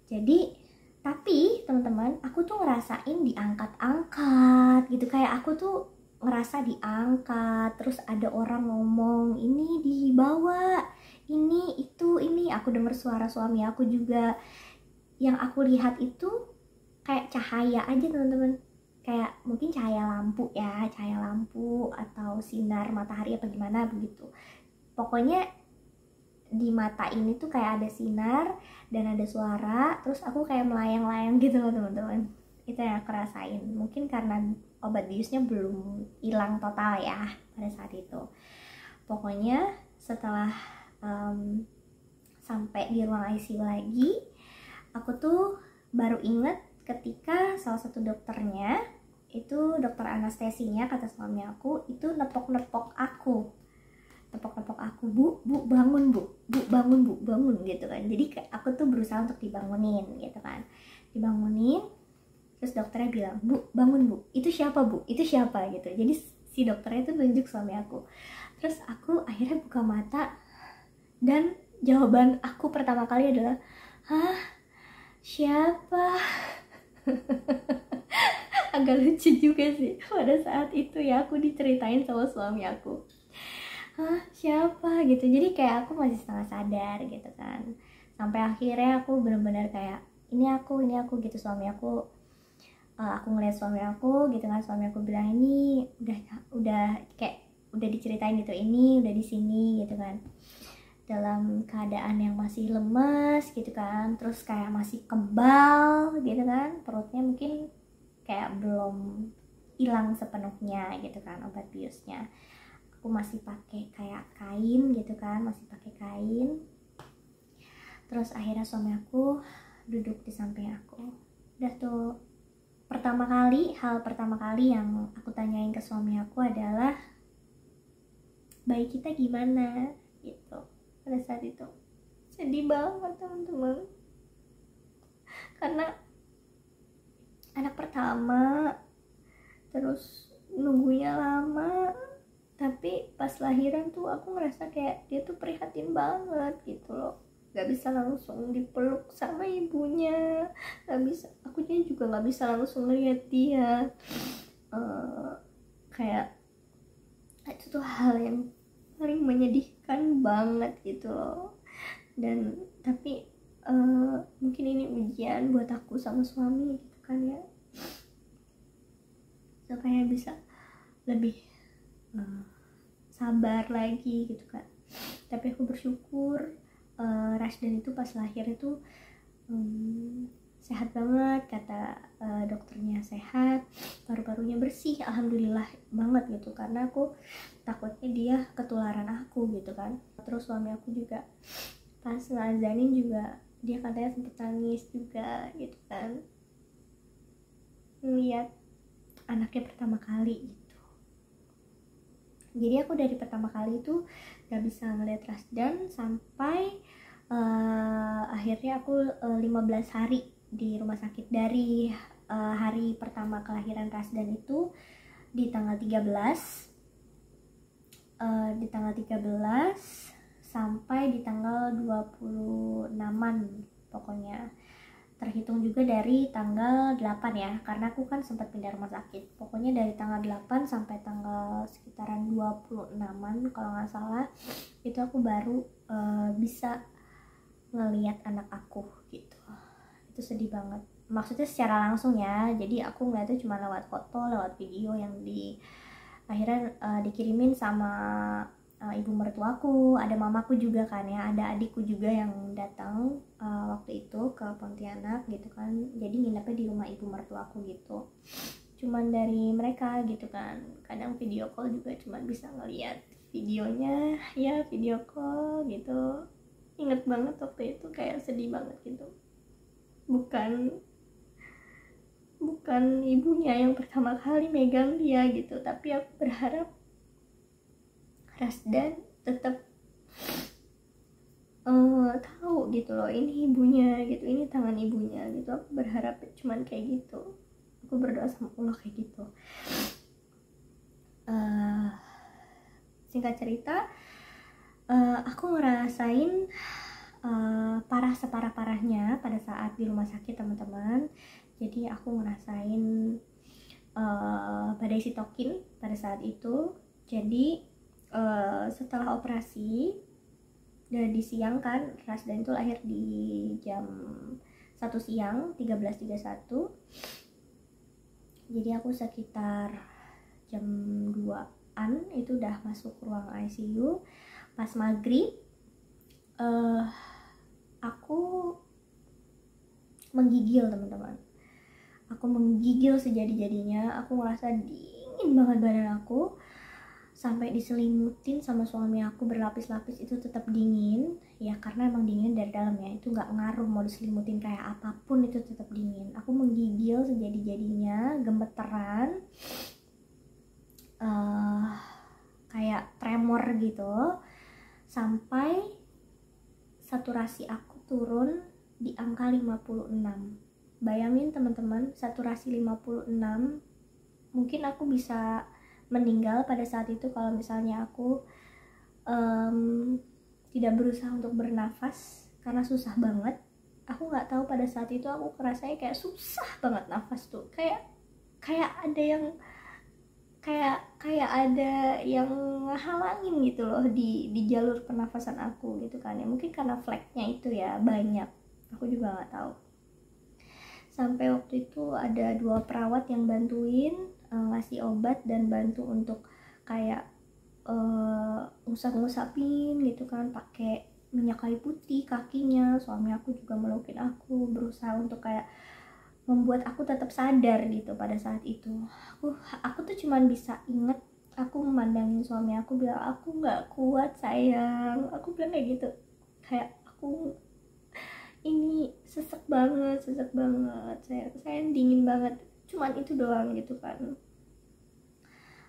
Jadi tapi teman-teman, aku tuh ngerasain diangkat-angkat gitu, kayak aku tuh ngerasa diangkat, terus ada orang ngomong ini dibawa, ini itu ini. Aku denger suara suami aku juga. Yang aku lihat itu kayak cahaya aja teman-teman, kayak mungkin cahaya lampu ya, cahaya lampu atau sinar matahari apa gimana begitu. Pokoknya di mata ini tuh kayak ada sinar dan ada suara, terus aku kayak melayang-layang gitu loh teman-teman. Itu yang aku rasain. Mungkin karena obat biusnya belum hilang total ya pada saat itu. Pokoknya setelah sampai di ruang ICU lagi, aku tuh baru inget ketika salah satu dokternya, itu dokter anestesinya, kata suami aku, itu nepok-nepok aku, bu bangun bu bangun gitu kan. Jadi aku tuh berusaha untuk dibangunin gitu kan, dibangunin. Terus dokternya bilang, bu bangun bu, itu siapa gitu. Jadi si dokternya tuh nunjuk suami aku. Terus aku akhirnya buka mata, dan jawaban aku pertama kali adalah, hah, siapa? Agak lucu juga sih pada saat itu ya, aku diceritain sama suami aku, hah siapa gitu. Jadi kayak aku masih setengah sadar gitu kan, sampai akhirnya aku benar-benar kayak ini aku gitu. Suami aku, aku ngeliat suami aku gitu kan, suami aku bilang ini udah kayak udah diceritain gitu, ini udah di sini gitu kan, dalam keadaan yang masih lemas gitu kan, terus kayak masih kebal gitu kan, perutnya mungkin kayak belum hilang sepenuhnya gitu kan obat biusnya. Aku masih pakai kayak kain gitu kan, masih pakai kain. Terus akhirnya suami aku duduk di samping aku. Udah tuh hal pertama kali yang aku tanyain ke suami aku adalah bayi kita gimana gitu. Pada saat itu sedih banget teman-teman, karena anak pertama, terus nunggunya lama, tapi pas lahiran tuh aku ngerasa kayak dia tuh prihatin banget gitu loh. Gak bisa langsung dipeluk sama ibunya, gak bisa, aku juga gak bisa langsung ngeliat dia. Kayak itu tuh hal yang paling menyedihkan banget gitu loh. Dan tapi mungkin ini ujian buat aku sama suami gitu kan ya, supaya bisa lebih sabar lagi gitu kan. Tapi aku bersyukur Rasdan itu pas lahir itu sehat banget, kata dokternya sehat, paru-parunya bersih, alhamdulillah banget gitu, karena aku takutnya dia ketularan aku gitu kan. Terus suami aku juga pas ngazanin juga dia katanya sempet nangis juga gitu kan, ngeliat anaknya pertama kali gitu. Jadi aku dari pertama kali itu gak bisa ngeliat Rasdan sampai akhirnya aku 15 hari di rumah sakit. Dari hari pertama kelahiran Rasdan itu di tanggal 13 sampai di tanggal 26-an pokoknya, terhitung juga dari tanggal 8 ya, karena aku kan sempat pindah rumah sakit. Pokoknya dari tanggal 8 sampai tanggal sekitaran 26-an kalau nggak salah, itu aku baru bisa ngelihat anak aku gitu. Itu sedih banget, maksudnya secara langsung ya, jadi aku ngeliatnya cuma lewat foto, lewat video yang akhirnya dikirimin sama ibu mertuaku, ada mamaku juga kan ya, ada adikku juga yang datang waktu itu ke Pontianak gitu kan, jadi nginepnya di rumah ibu mertuaku gitu. Cuman dari mereka gitu kan, kadang video call juga cuman bisa ngeliat videonya ya, video call gitu. Inget banget waktu itu, kayak sedih banget gitu. Bukan ibunya yang pertama kali megang dia gitu, tapi aku berharap Rasdan tetap tahu gitu loh, ini ibunya gitu, ini tangan ibunya gitu. Aku berharap cuman kayak gitu, aku berdoa sama Allah kayak gitu. Singkat cerita, aku ngerasain parah separah-parahnya pada saat di rumah sakit teman-teman. Jadi aku ngerasain badai sitokin pada saat itu. Jadi setelah operasi dan di siang kan, Rasdan itu lahir di jam 1 siang 13.31. Jadi aku sekitar jam 2-an itu udah masuk ruang ICU. Pas maghrib aku menggigil teman-teman. Aku menggigil sejadi-jadinya. Aku ngerasa dingin banget badan aku, sampai diselimutin sama suami aku berlapis-lapis itu tetap dingin ya, karena emang dingin dari dalam ya, itu nggak ngaruh mau diselimutin kayak apapun, itu tetap dingin. Aku menggigil sejadi-jadinya, gemeteran, kayak tremor gitu, sampai saturasi aku turun di angka 56. Bayangin teman-teman, saturasi 56, mungkin aku bisa meninggal pada saat itu kalau misalnya aku tidak berusaha untuk bernafas, karena susah banget. Aku nggak tahu pada saat itu aku rasanya kayak susah banget nafas tuh, kayak ada yang kayak ada yang ngehalangin gitu loh di jalur pernafasan aku gitu kan ya. Mungkin karena fleknya itu ya banyak, aku juga nggak tahu. Sampai waktu itu ada 2 perawat yang bantuin ngasih obat dan bantu untuk kayak ngusap-ngusapin gitu kan, pakai minyak kayu putih kakinya. Suami aku juga melukin aku, berusaha untuk kayak membuat aku tetap sadar gitu pada saat itu. Aku tuh cuman bisa inget aku memandangin suami aku, bilang aku nggak kuat sayang, aku bilang kayak gitu, kayak aku ini sesek banget saya dingin banget, cuman itu doang gitu kan.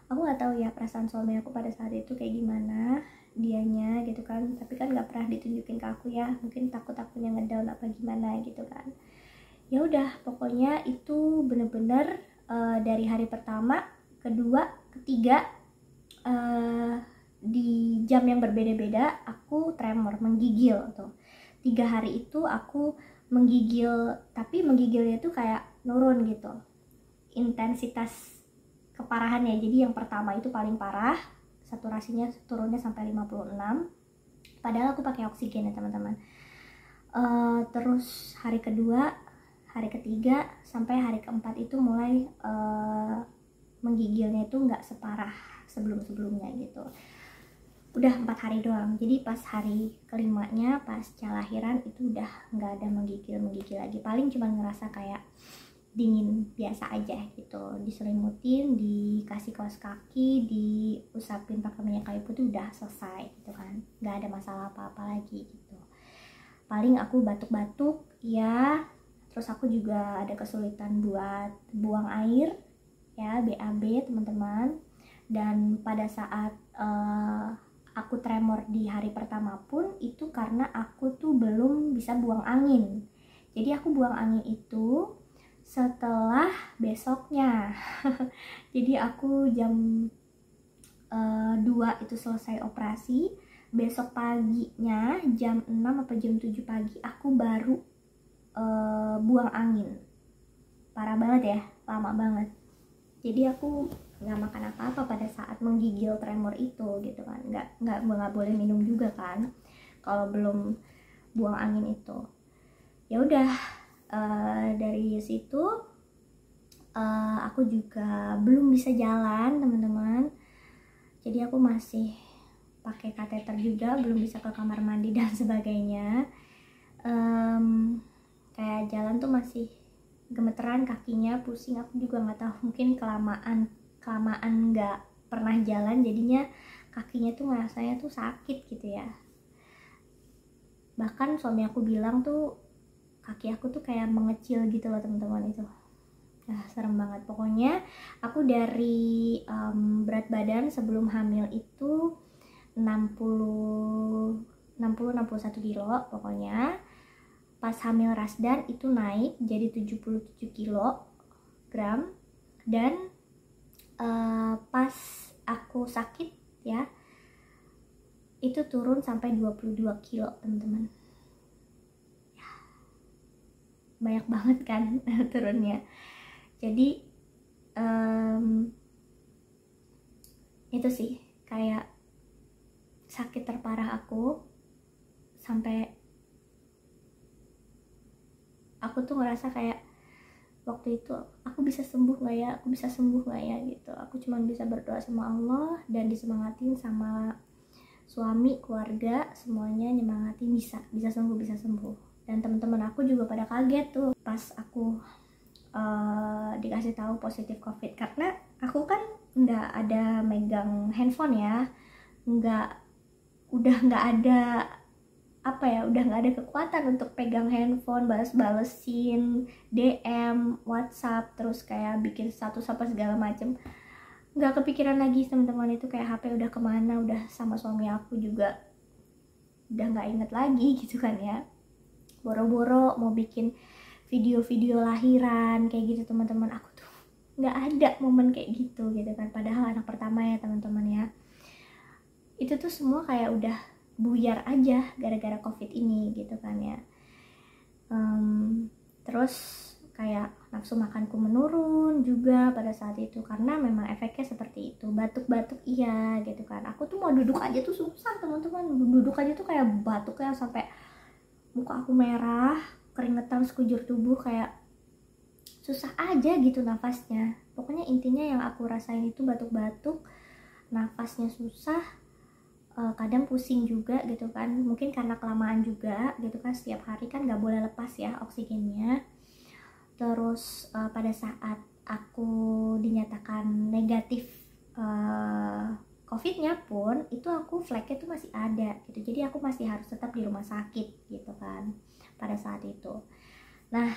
Aku nggak tahu ya perasaan suami aku pada saat itu kayak gimana dianya gitu kan, tapi kan nggak pernah ditunjukin ke aku ya, mungkin takut akunya ngedown apa gimana gitu kan. Ya udah pokoknya itu bener-bener dari hari pertama, kedua, ketiga, di jam yang berbeda-beda aku tremor, menggigil tuh. 3 hari itu aku menggigil, tapi menggigilnya tuh kayak nurun gitu intensitas keparahannya. Jadi yang pertama itu paling parah, saturasinya turunnya sampai 56, padahal aku pakai oksigen ya teman-teman. Terus hari kedua, hari ketiga, sampai hari keempat itu mulai menggigilnya itu nggak separah sebelum-sebelumnya gitu. Udah 4 hari doang. Jadi pas hari kelimanya, pasca lahiran itu udah nggak ada menggigil lagi. Paling cuma ngerasa kayak dingin biasa aja gitu, diselimutin, dikasih kaos kaki, diusapin pakai minyak kayu putih, udah selesai gitu kan, nggak ada masalah apa-apa lagi gitu. Paling aku batuk-batuk ya, terus aku juga ada kesulitan buat buang air ya, BAB teman-teman. Dan pada saat aku tremor di hari pertama pun itu karena aku tuh belum bisa buang angin. Jadi aku buang angin itu setelah besoknya. Jadi aku jam 2 itu selesai operasi, besok paginya jam 6 atau jam 7 pagi aku baru buang angin. Parah banget ya, lama banget. Jadi aku nggak makan apa-apa pada saat menggigil tremor itu gitu kan, nggak boleh minum juga kan kalau belum buang angin itu. Ya udah, dari situ aku juga belum bisa jalan teman-teman, jadi aku masih pakai kateter juga, belum bisa ke kamar mandi dan sebagainya. Kayak jalan tuh masih gemeteran kakinya, pusing, aku juga nggak tahu, mungkin kelamaan nggak pernah jalan jadinya kakinya tuh ngerasanya tuh sakit gitu ya. Bahkan suami aku bilang tuh kaki aku tuh kayak mengecil gitu loh teman-teman itu. Serem banget. Pokoknya aku dari berat badan sebelum hamil itu 61 kilo pokoknya. Pas hamil Rasdan itu naik jadi 77 kilogram. Dan pas aku sakit ya itu turun sampai 22 kilo teman-teman. Banyak banget kan turunnya. Jadi itu sih kayak sakit terparah aku, sampai aku tuh ngerasa kayak waktu itu aku bisa sembuh nggak ya gitu. Aku cuma bisa berdoa sama Allah dan disemangatin sama suami, keluarga, semuanya nyemangatin bisa sembuh. Dan teman-teman aku juga pada kaget tuh pas aku dikasih tahu positif COVID, karena aku kan nggak ada megang handphone ya, udah nggak ada kekuatan untuk pegang handphone, balesin DM, WhatsApp, terus kayak bikin status apa segala macem. Nggak kepikiran lagi teman-teman, itu kayak HP udah kemana, udah sama suami aku juga udah nggak inget lagi gitu kan ya. Boro-boro mau bikin video-video lahiran kayak gitu teman-teman, aku tuh nggak ada momen kayak gitu kan, padahal anak pertama ya teman-teman ya. Itu tuh semua kayak udah buyar aja gara-gara COVID ini gitu kan ya. Terus kayak nafsu makanku menurun juga pada saat itu, karena memang efeknya seperti itu. Batuk-batuk iya gitu kan, aku tuh mau duduk aja tuh susah teman-teman, duduk aja tuh kayak batuknya sampai muka aku merah, keringetan sekujur tubuh, kayak susah aja gitu nafasnya. Pokoknya intinya yang aku rasain itu batuk-batuk, nafasnya susah, kadang pusing juga gitu kan, mungkin karena kelamaan juga gitu kan, setiap hari kan nggak boleh lepas ya oksigennya. Terus pada saat aku dinyatakan negatif COVID-nya pun itu aku flagnya tuh masih ada gitu, jadi aku masih harus tetap di rumah sakit gitu kan pada saat itu. Nah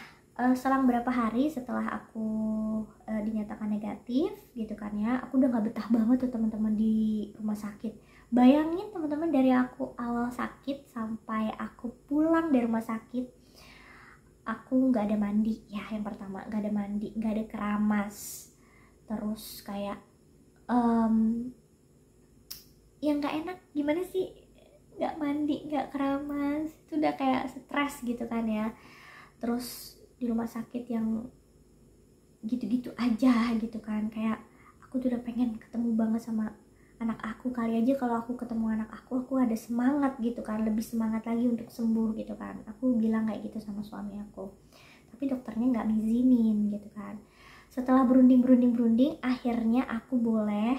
selang berapa hari setelah aku dinyatakan negatif gitu kan ya, aku udah gak betah banget tuh teman-teman di rumah sakit. Bayangin teman-teman, dari aku awal sakit sampai aku pulang dari rumah sakit, aku nggak ada mandi ya. Yang pertama nggak ada mandi, nggak ada keramas, terus kayak yang nggak enak gimana sih, nggak mandi nggak keramas, itu udah kayak stres gitu kan ya. Terus di rumah sakit yang gitu-gitu aja gitu kan, kayak aku tuh udah pengen ketemu banget sama anak aku. Kali aja kalau aku ketemu anak aku ada semangat gitu kan, lebih semangat lagi untuk sembuh gitu kan. Aku bilang kayak gitu sama suami aku, tapi dokternya nggak ngizinin gitu kan. Setelah berunding akhirnya aku boleh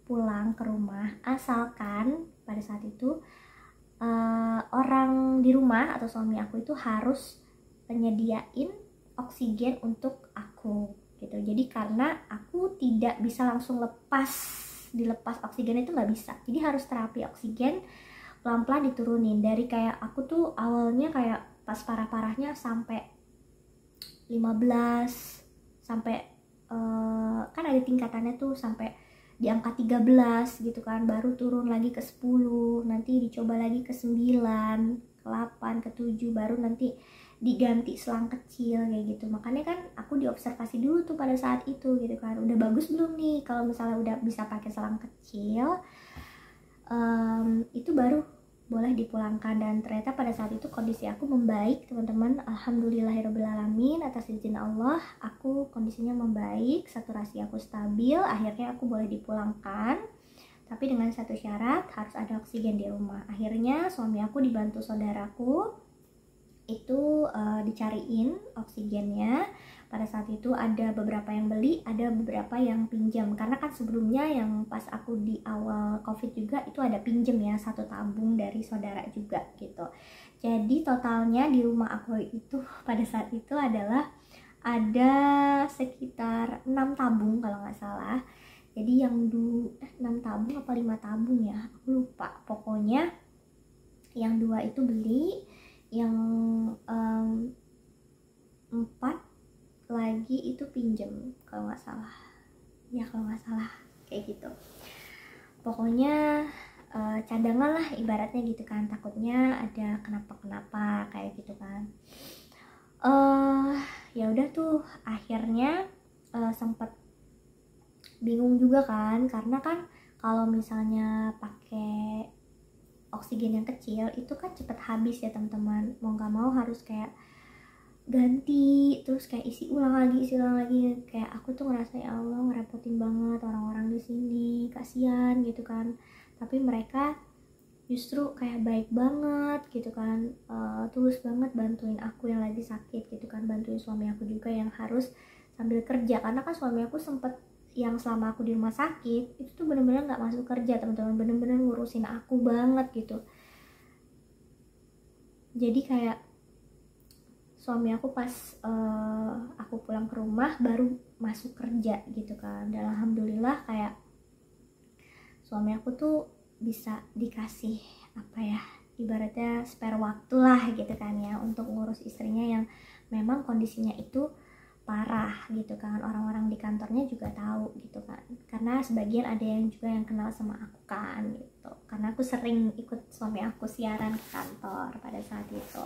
pulang ke rumah, asalkan pada saat itu orang di rumah atau suami aku itu harus penyediain oksigen untuk aku gitu. Jadi karena aku tidak bisa langsung dilepas oksigen itu nggak bisa, jadi harus terapi oksigen pelan-pelan diturunin. Dari kayak aku tuh awalnya kayak pas parah-parahnya sampai 15, sampai kan ada tingkatannya tuh, sampai di angka 13 gitu kan, baru turun lagi ke 10, nanti dicoba lagi ke 9, ke 8, ke 7, baru nanti diganti selang kecil kayak gitu. Makanya kan aku diobservasi dulu tuh pada saat itu gitu kan, udah bagus belum nih, kalau misalnya udah bisa pakai selang kecil itu baru boleh dipulangkan. Dan ternyata pada saat itu kondisi aku membaik teman-teman, alhamdulillahirobbilalamin. Atas izin Allah aku kondisinya membaik, saturasi aku stabil, akhirnya aku boleh dipulangkan, tapi dengan satu syarat, harus ada oksigen di rumah. Akhirnya suami aku dibantu saudaraku itu dicariin oksigennya. Pada saat itu ada beberapa yang beli, ada beberapa yang pinjam, karena kan sebelumnya yang pas aku di awal COVID juga itu ada pinjam ya, 1 tabung dari saudara juga gitu. Jadi totalnya di rumah aku itu pada saat itu adalah ada sekitar 6 tabung kalau nggak salah. Jadi yang 6 tabung apa 5 tabung ya, aku lupa. Pokoknya yang 2 itu beli, yang 4 lagi itu pinjem kalau nggak salah ya, kalau nggak salah kayak gitu. Pokoknya cadangan lah ibaratnya gitu kan, takutnya ada kenapa kayak gitu kan. Ya udah tuh akhirnya sempet bingung juga kan, karena kan kalau misalnya pakai oksigen yang kecil itu kan cepet habis ya teman-teman, mau nggak mau harus kayak ganti, terus kayak isi ulang lagi, kayak aku tuh ngerasa ya Allah ngerepotin banget orang-orang di sini, kasihan gitu kan. Tapi mereka justru kayak baik banget gitu kan, tulus banget bantuin aku yang lagi sakit gitu kan, bantuin suami aku juga yang harus sambil kerja, karena kan suami aku sempet yang selama aku di rumah sakit itu tuh bener-bener nggak masuk kerja teman-teman, bener-bener ngurusin aku banget gitu. Jadi kayak suami aku pas aku pulang ke rumah baru masuk kerja gitu kan. Dan alhamdulillah kayak suami aku tuh bisa dikasih apa ya, ibaratnya spare waktu lah gitu kan ya, untuk ngurus istrinya yang memang kondisinya itu parah gitu kan. Orang-orang di kantornya juga tahu gitu kan, karena sebagian ada yang juga yang kenal sama aku kan gitu, karena aku sering ikut suami aku siaran ke kantor pada saat itu.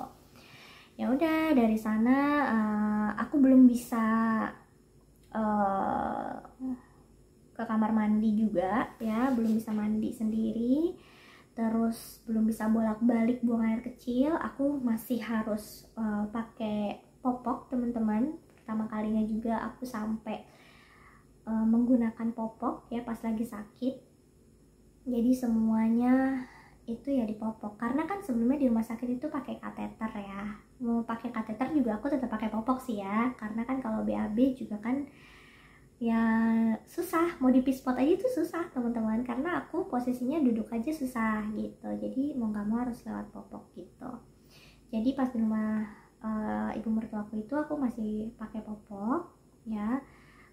Ya udah dari sana aku belum bisa ke kamar mandi juga ya, belum bisa mandi sendiri, terus belum bisa bolak-balik buang air kecil. Aku masih harus pakai popok teman-teman. Pertama kalinya juga aku sampai menggunakan popok ya pas lagi sakit. Jadi semuanya itu ya dipopok, karena kan sebelumnya di rumah sakit itu pakai kateter ya. Mau pakai kateter juga aku tetap pakai popok sih ya, karena kan kalau BAB juga kan ya susah, mau dipispot aja itu susah teman-teman, karena aku posisinya duduk aja susah gitu. Jadi mau gak mau harus lewat popok gitu. Jadi pas di rumah ibu mertuaku itu aku masih pakai popok ya.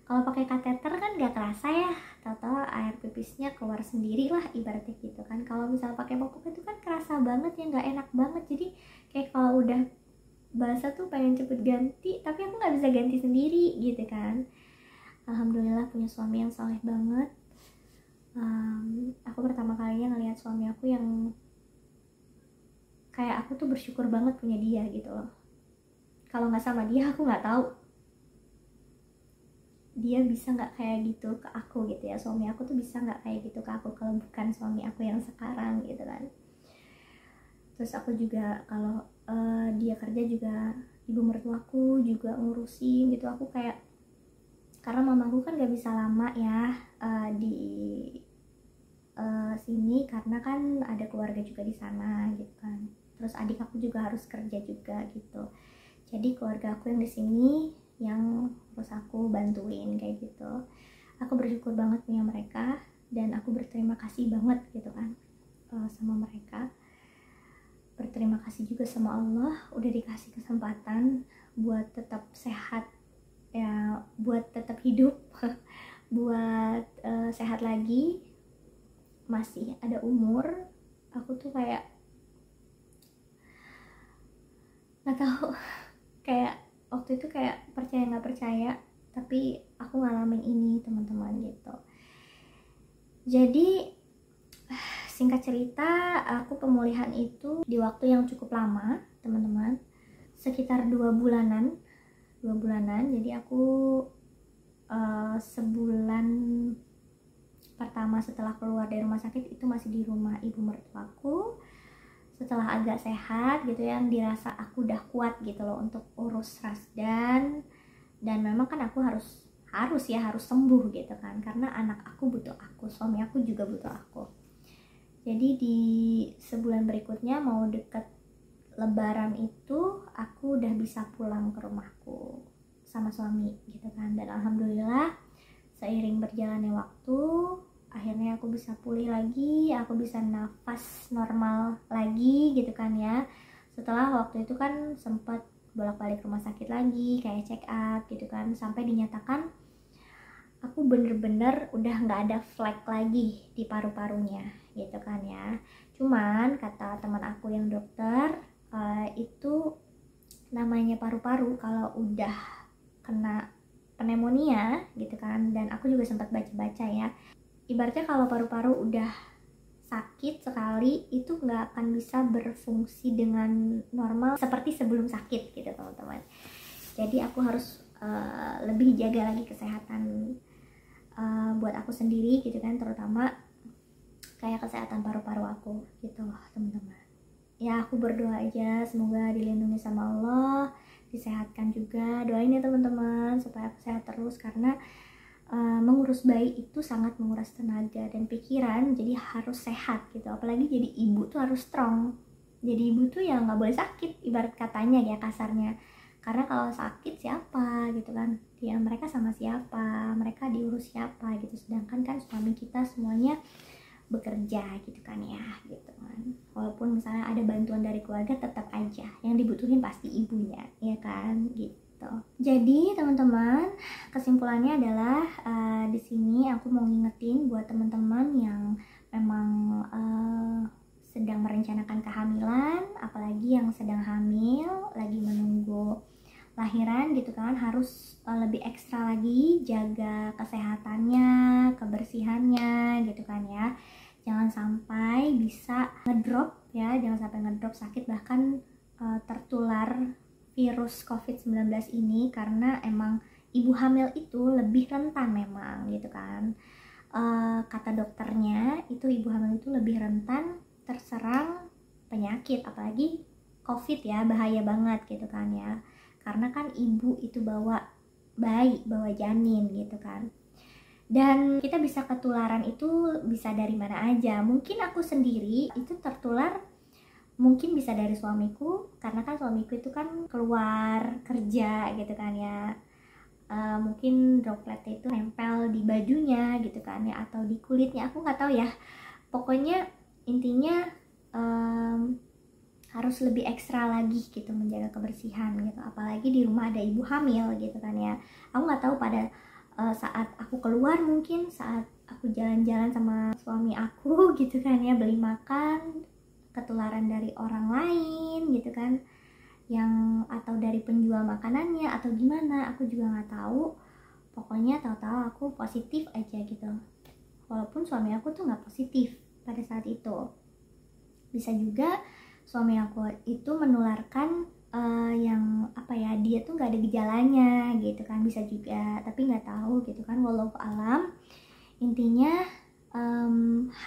Kalau pakai kateter kan gak kerasa ya, tahu-tahu air pipisnya keluar sendiri lah ibaratnya gitu kan. Kalau misal pakai popok itu kan kerasa banget ya, nggak enak banget. Jadi kayak kalau udah basah tuh pengen cepet ganti, tapi aku nggak bisa ganti sendiri gitu kan. Alhamdulillah punya suami yang saleh banget. Aku pertama kalinya ngelihat suami aku yang kayak aku tuh bersyukur banget punya dia gitu loh. Kalau nggak sama dia aku nggak tahu dia bisa nggak kayak gitu ke aku gitu ya. Suami aku tuh bisa nggak kayak gitu ke aku kalau bukan suami aku yang sekarang gitu kan. Terus aku juga kalau dia kerja juga ibu mertuaku juga ngurusin gitu. Aku kayak, karena mamaku kan gak bisa lama ya di sini karena kan ada keluarga juga di sana gitu kan. Terus adik aku juga harus kerja juga gitu. Jadi keluarga aku yang di sini yang terus aku bantuin kayak gitu. Aku bersyukur banget punya mereka dan aku berterima kasih banget gitu kan sama mereka. Berterima kasih juga sama Allah udah dikasih kesempatan buat tetap sehat ya, buat tetap hidup buat sehat lagi, masih ada umur. Aku tuh kayak nggak tahu kayak waktu itu kayak percaya nggak percaya, tapi aku ngalamin ini teman-teman gitu. Jadi singkat cerita, aku pemulihan itu di waktu yang cukup lama teman-teman, sekitar 2 bulanan. Jadi aku sebulan pertama setelah keluar dari rumah sakit itu masih di rumah ibu mertuaku. Setelah agak sehat gitu ya, dirasa aku udah kuat gitu loh untuk urus Rasdan, dan memang kan aku harus sembuh gitu kan, karena anak aku butuh aku, suami aku juga butuh aku. Jadi di sebulan berikutnya mau deket Lebaran itu aku udah bisa pulang ke rumahku sama suami gitu kan. Dan alhamdulillah seiring berjalannya waktu akhirnya aku bisa pulih lagi, aku bisa nafas normal lagi gitu kan ya. Setelah waktu itu kan sempat bolak-balik rumah sakit lagi kayak check up gitu kan, sampai dinyatakan aku bener-bener udah nggak ada flek lagi di paru-parunya gitu kan ya. Cuman kata teman aku yang dokter, itu namanya paru-paru kalau udah kena pneumonia gitu kan. Dan aku juga sempat baca-baca ya, ibaratnya kalau paru-paru udah sakit sekali itu nggak akan bisa berfungsi dengan normal seperti sebelum sakit gitu teman-teman. Jadi aku harus lebih jaga lagi kesehatan buat aku sendiri gitu kan, terutama kayak kesehatan paru-paru aku gitu loh teman-teman. Ya aku berdoa aja semoga dilindungi sama Allah, disehatkan juga. Doain ya teman-teman supaya aku sehat terus, karena mengurus bayi itu sangat menguras tenaga dan pikiran, jadi harus sehat gitu. Apalagi jadi ibu tuh harus strong. Jadi ibu tuh ya nggak boleh sakit, ibarat katanya ya kasarnya. Karena kalau sakit siapa gitu kan, dia mereka sama siapa, mereka diurus siapa gitu. Sedangkan kan suami kita semuanya bekerja gitu kan ya gitu kan. Walaupun misalnya ada bantuan dari keluarga, tetap aja yang dibutuhin pasti ibunya ya kan gitu. Jadi teman-teman, kesimpulannya adalah di sini aku mau ngingetin buat teman-teman yang memang sedang merencanakan kehamilan, apalagi yang sedang hamil lagi menunggu lahiran gitu kan, harus lebih ekstra lagi jaga kesehatannya, kebersihannya gitu kan ya. Jangan sampai bisa ngedrop ya, jangan sampai ngedrop sakit bahkan tertular virus COVID-19 ini, karena emang ibu hamil itu lebih rentan memang gitu kan. Kata dokternya itu ibu hamil itu lebih rentan terserang penyakit, apalagi COVID ya, bahaya banget gitu kan ya. Karena kan ibu itu bawa bayi, bawa janin gitu kan. Dan kita bisa ketularan itu bisa dari mana aja. Mungkin aku sendiri itu tertular mungkin bisa dari suamiku, karena kan suamiku itu kan keluar kerja gitu kan ya. Mungkin dropletnya itu nempel di bajunya gitu kan ya, atau di kulitnya, aku nggak tahu ya. Pokoknya intinya harus lebih ekstra lagi gitu menjaga kebersihan gitu, apalagi di rumah ada ibu hamil gitu kan ya. Aku nggak tahu pada saat aku keluar, mungkin saat aku jalan-jalan sama suami aku gitu kan ya, beli makan ketularan dari orang lain gitu kan, yang atau dari penjual makanannya atau gimana, aku juga nggak tahu. Pokoknya tahu-tahu aku positif aja gitu, walaupun suami aku tuh nggak positif pada saat itu. Bisa juga suami aku itu menularkan yang apa ya, dia tuh nggak ada gejalanya gitu kan, bisa juga, tapi nggak tahu gitu kan, wallahu alam. Intinya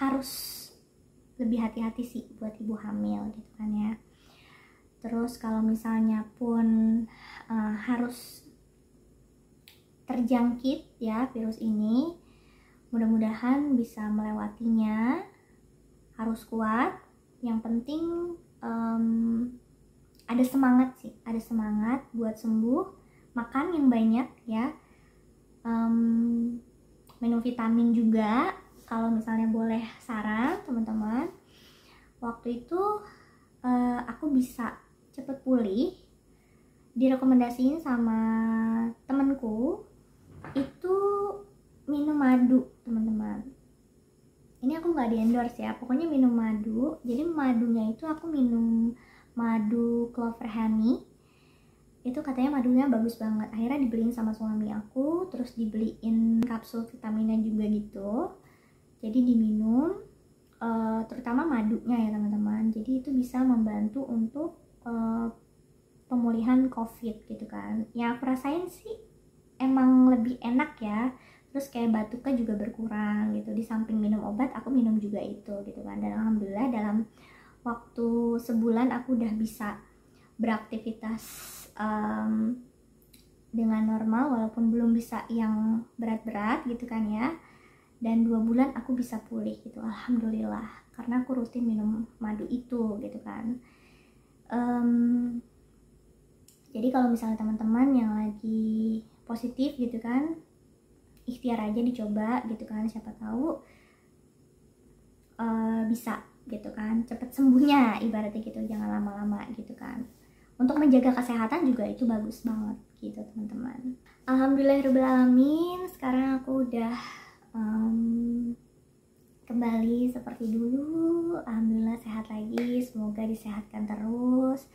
harus lebih hati-hati sih buat ibu hamil gitu kan ya. Terus kalau misalnya pun harus terjangkit ya virus ini, mudah-mudahan bisa melewatinya, harus kuat. Yang penting ada semangat sih, ada semangat buat sembuh, makan yang banyak ya, minum vitamin juga kalau misalnya boleh saran teman-teman. Waktu itu aku bisa cepet pulih, direkomendasiin sama temenku itu minum madu teman-teman. Ini aku nggak di endorse ya, pokoknya minum madu. Jadi madunya itu aku minum madu clover honey, itu katanya madunya bagus banget. Akhirnya dibeliin sama suami aku, terus dibeliin kapsul vitaminnya juga gitu. Jadi diminum, terutama madunya ya teman-teman. Jadi itu bisa membantu untuk pemulihan COVID gitu kan. Yang aku rasain sih emang lebih enak ya. Terus kayak batuknya juga berkurang gitu. Di samping minum obat, aku minum juga itu gitu kan. Dan alhamdulillah dalam waktu sebulan aku udah bisa beraktivitas dengan normal, walaupun belum bisa yang berat-berat gitu kan ya. Dan 2 bulan aku bisa pulih gitu, alhamdulillah, karena aku rutin minum madu itu gitu kan. Jadi kalau misalnya teman-teman yang lagi positif gitu kan, ikhtiar aja dicoba gitu kan, siapa tahu bisa gitu kan, cepet sembuhnya ibaratnya gitu, jangan lama-lama gitu kan. Untuk menjaga kesehatan juga itu bagus banget gitu teman-teman. Alhamdulillahirobbilalamin, sekarang aku udah kembali seperti dulu. Alhamdulillah sehat lagi, semoga disehatkan terus.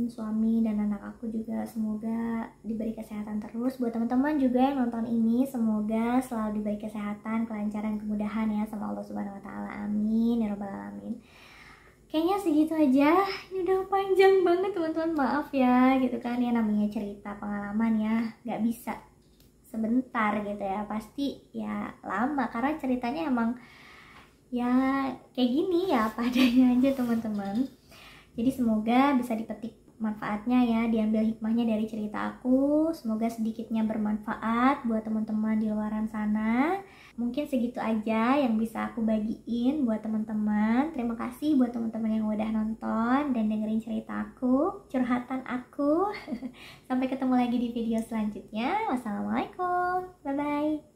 Suami dan anak aku juga semoga diberi kesehatan terus. Buat teman-teman juga yang nonton ini, semoga selalu diberi kesehatan, kelancaran, kemudahan ya sama Allah Subhanahu wa taala. Amin ya rabbal alamin. Kayaknya segitu aja. Ini udah panjang banget teman-teman, maaf ya gitu kan ya, namanya cerita pengalaman ya, nggak bisa sebentar gitu ya, pasti ya lama karena ceritanya emang ya kayak gini ya, apa adanya aja teman-teman. Jadi semoga bisa dipetik manfaatnya ya, diambil hikmahnya dari cerita aku. Semoga sedikitnya bermanfaat buat teman-teman di luaran sana. Mungkin segitu aja yang bisa aku bagiin buat teman-teman. Terima kasih buat teman-teman yang udah nonton dan dengerin cerita aku, curhatan aku. Sampai ketemu lagi di video selanjutnya. Wassalamualaikum, bye-bye.